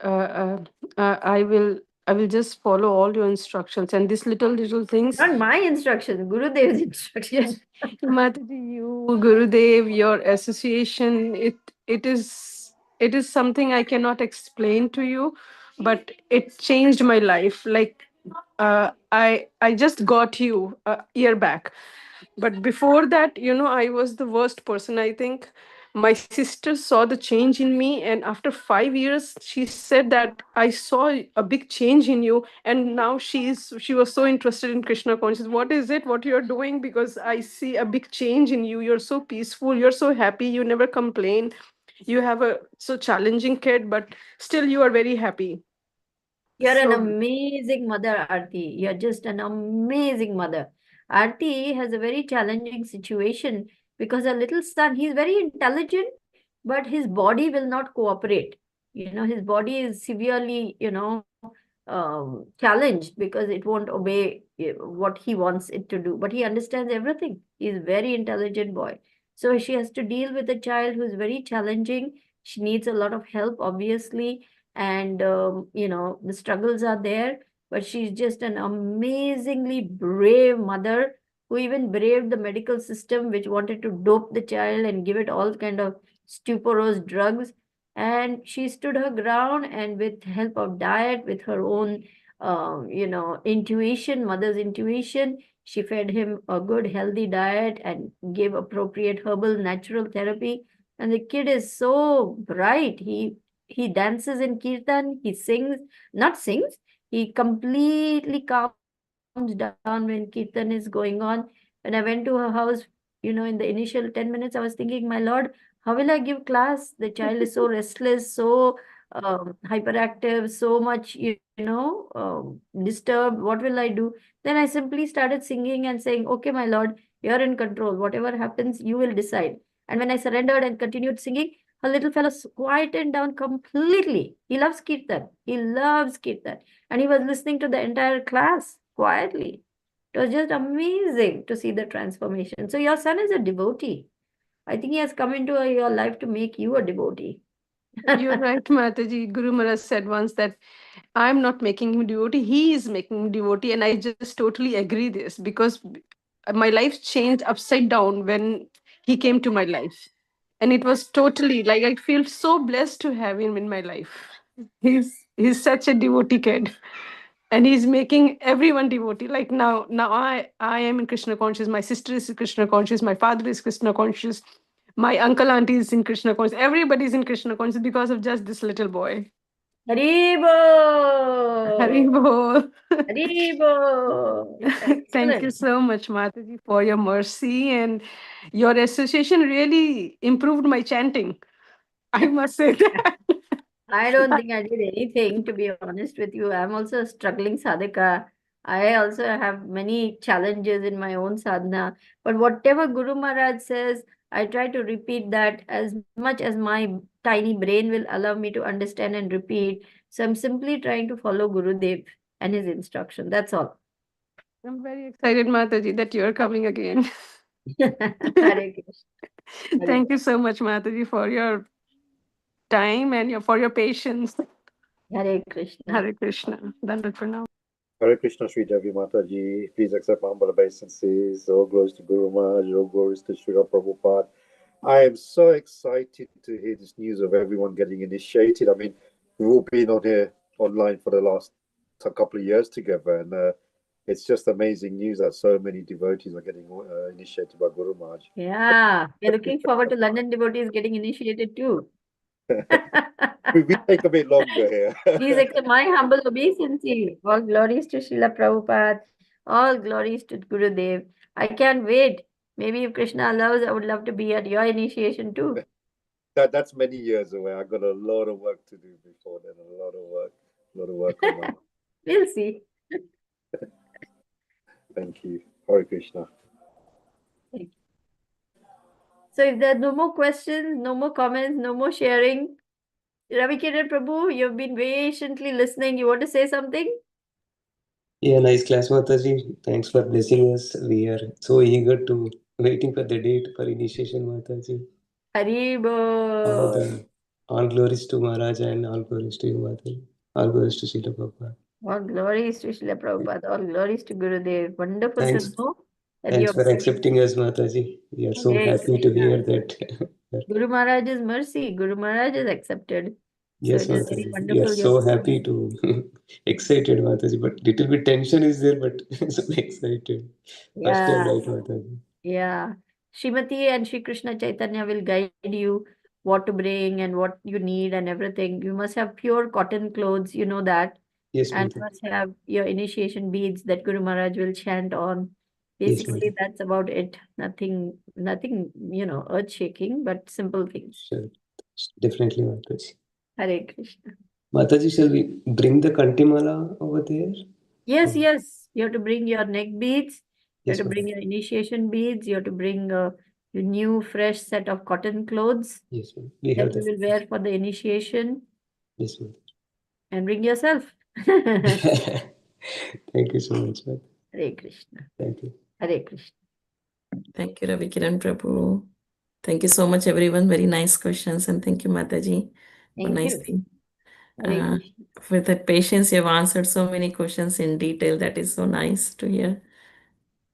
I will just follow all your instructions and these little things. Not my instructions, Gurudev's instructions. Yes, Mataji, you, Gurudev, your association, it is something I cannot explain to you, but it changed my life. Like I just got you a year back, but before that, I was the worst person. I think my sister saw the change in me, and after 5 years, she said that I saw a big change in you, and now she was so interested in Krishna consciousness. What is it? What you're doing? Because I see a big change in you. You're so peaceful. You're so happy. You never complain. You have a so challenging kid, but still you are very happy. You're an So amazing mother, Aarti. You're just an amazing mother. Aarti has a very challenging situation because her little son, he's very intelligent, but his body will not cooperate. His body is severely, challenged because it won't obey what he wants it to do. But he understands everything. He's a very intelligent boy. So she has to deal with a child who's very challenging. She needs a lot of help, obviously, and the struggles are there, but she's just an amazingly brave mother who even braved the medical system which wanted to dope the child and give it all kind of stuporous drugs, and she stood her ground, and with help of diet, with her own intuition, mother's intuition, she fed him a good healthy diet and gave appropriate herbal natural therapy, and the kid is so bright. He dances in kirtan, he sings, not sings, he completely calms down when kirtan is going on. When I went to her house, in the initial 10 minutes, I was thinking, my Lord, how will I give class? The child is so restless, so hyperactive, so much, disturbed. What will I do? Then I simply started singing and saying, okay, my Lord, you're in control. Whatever happens, you will decide. And when I surrendered and continued singing, her little fellow quieted down completely. He loves Kirtan. He loves Kirtan. And he was listening to the entire class quietly. It was just amazing to see the transformation. So your son is a devotee. I think he has come into your life to make you a devotee. You're right, Mataji. Guru Maharaj said once that I'm not making him devotee, he is making him devotee. And I just totally agree this, because my life changed upside down when he came to my life. And it was totally like I feel so blessed to have him in my life. He's such a devotee kid. And he's making everyone devotee. Like now I am in Krishna conscious, my sister is Krishna conscious, my father is Krishna conscious, my uncle auntie is in Krishna conscious, everybody's in Krishna conscious because of just this little boy. Haribo! Haribo. Haribo! Thank you Excellent. so much, Mataji, for your mercy, and your association really improved my chanting. I must say that. I don't think I did anything, to be honest with you. I'm also a struggling sadhaka. I also have many challenges in my own sadhana. But whatever Guru Maharaj says, I try to repeat that as much as my tiny brain will allow me to understand and repeat. So I'm simply trying to follow Gurudev and his instruction. That's all. I'm very excited, Mataji, that you're coming again. Hare Krishna. Thank you so much, Mataji, for your time and for your patience. Hare Krishna. Hare Krishna. That's it for now. Hare Krishna, Sridevi Mataji. Please accept my humble obeisances. All glories to Guru Maharaj, all glories to Srila Prabhupada. I am so excited to hear this news of everyone getting initiated. I mean, we've all been on here online for the last couple of years together, and it's just amazing news that so many devotees are getting initiated by Guru Maharaj. Yeah, we're looking forward to London devotees getting initiated too. We take a bit longer here. Please accept my humble obeisance. All glories to Srila Prabhupada. All glories to Gurudev. I can't wait. Maybe if Krishna allows, I would love to be at your initiation too. That's many years away. I've got a lot of work to do before then. A lot of work on my. We'll see. Thank you. Hare Krishna. So if there are no more questions, no more comments, no more sharing, Ravi Kiran Prabhu, you've been patiently listening. You want to say something? Yeah, nice class, Mataji. Thanks for blessing us. We are so eager to waiting for the date for initiation, Mataji. Haribo. All glories to Maharaj and all glories to you, Mataji. All glories to Srila Prabhupada. All glories to Srila Prabhupada. All glories to Gurudev. Wonderful Thanks. to know that Thanks you're for accepting us, Mataji. We are so Hare happy to Krishna. hear that. Guru Maharaj's mercy. Guru Maharaj is accepted. Yes, So it is very Mataji. We wonderful. are so happy to excited, Mataji. But little bit tension is there, but so excited. First time, Yeah. right, Mataji? Yeah. Srimati and Shri Krishna Chaitanya will guide you what to bring and what you need and everything. You must have pure cotton clothes, you know that. Yes, And you Mataji. must have your initiation beads that Guru Maharaj will chant on. Yes, Basically, Mataji. that's about it. Nothing, earth shaking, but simple things. Sure. Definitely, Mataji. Hare Krishna. Mataji, shall we bring the Kantimala over there? Yes, yes. You have to bring your neck beads. You Yes, have to bring Mataji. your initiation beads. You have to bring your new, fresh set of cotton clothes Yes, ma'am. We that have you that. will wear for the initiation. Yes, ma'am. And bring yourself. Thank you so much, ma'am. Hare Krishna. Thank you. Hare Krishna. Thank you, Ravi Kiran Prabhu. Thank you so much, everyone. Very nice questions. And thank you, Mataji, for Thank you. nicely. Hare Krishna. With that patience, you have answered so many questions in detail. That is so nice to hear.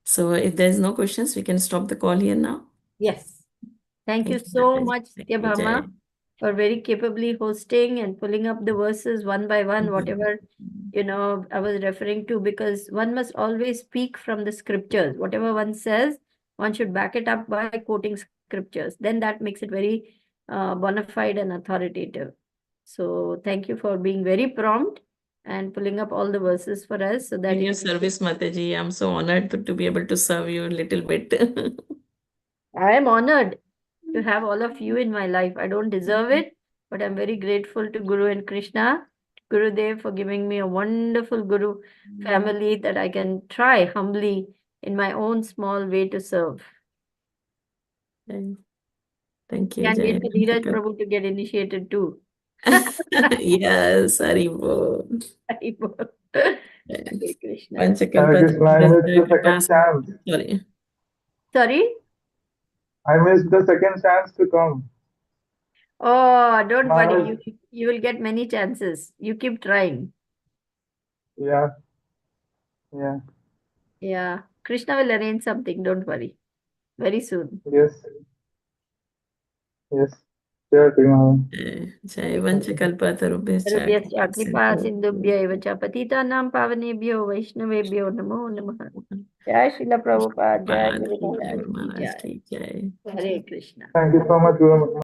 So if there's no questions, we can stop the call here now. Yes. Thank you Thank you, so Mataji. much, Thank you, Satyabhama, Jai. for very capably hosting and pulling up the verses one by one, whatever, I was referring to, because one must always speak from the scriptures. Whatever one says, one should back it up by quoting scriptures. Then that makes it very bona fide and authoritative. So thank you for being very prompt and pulling up all the verses for us so that In your service, Mataji, I'm so honored to be able to serve you a little bit. I am honored to have all of you in my life. I don't deserve it, but I'm very grateful to Guru and Krishna, Gurudev, for giving me a wonderful Guru family that I can try humbly in my own small way to serve. Jai. Thank you, Can't Jai. wait for Dheeraj Prabhu to get initiated too. Yes, Haribol. Hari Bol. Yes. Hare Krishna. Hare Krishna, I missed the second chance. Sorry. Sorry? I missed the second chance to come. Oh, don't worry. Maharaj, You will get many chances. You keep trying. yeah, yeah, Yeah. Krishna will arrange something. Don't worry. Very soon. yes, yes. Sure, Maharaj. Jai Vanchakalpatarubhyascha Hridayasya kripa Sindhu. sindhubhya eva cha patitanam pavanebhyo vaishnavebhyo namo namaha. Jai Srila Prabhupada. Jai Prabhupada Guru ki jai, Maharaj Guru ki Maharaj jai. ki jai. Hare Krishna. Thank you so much, Guru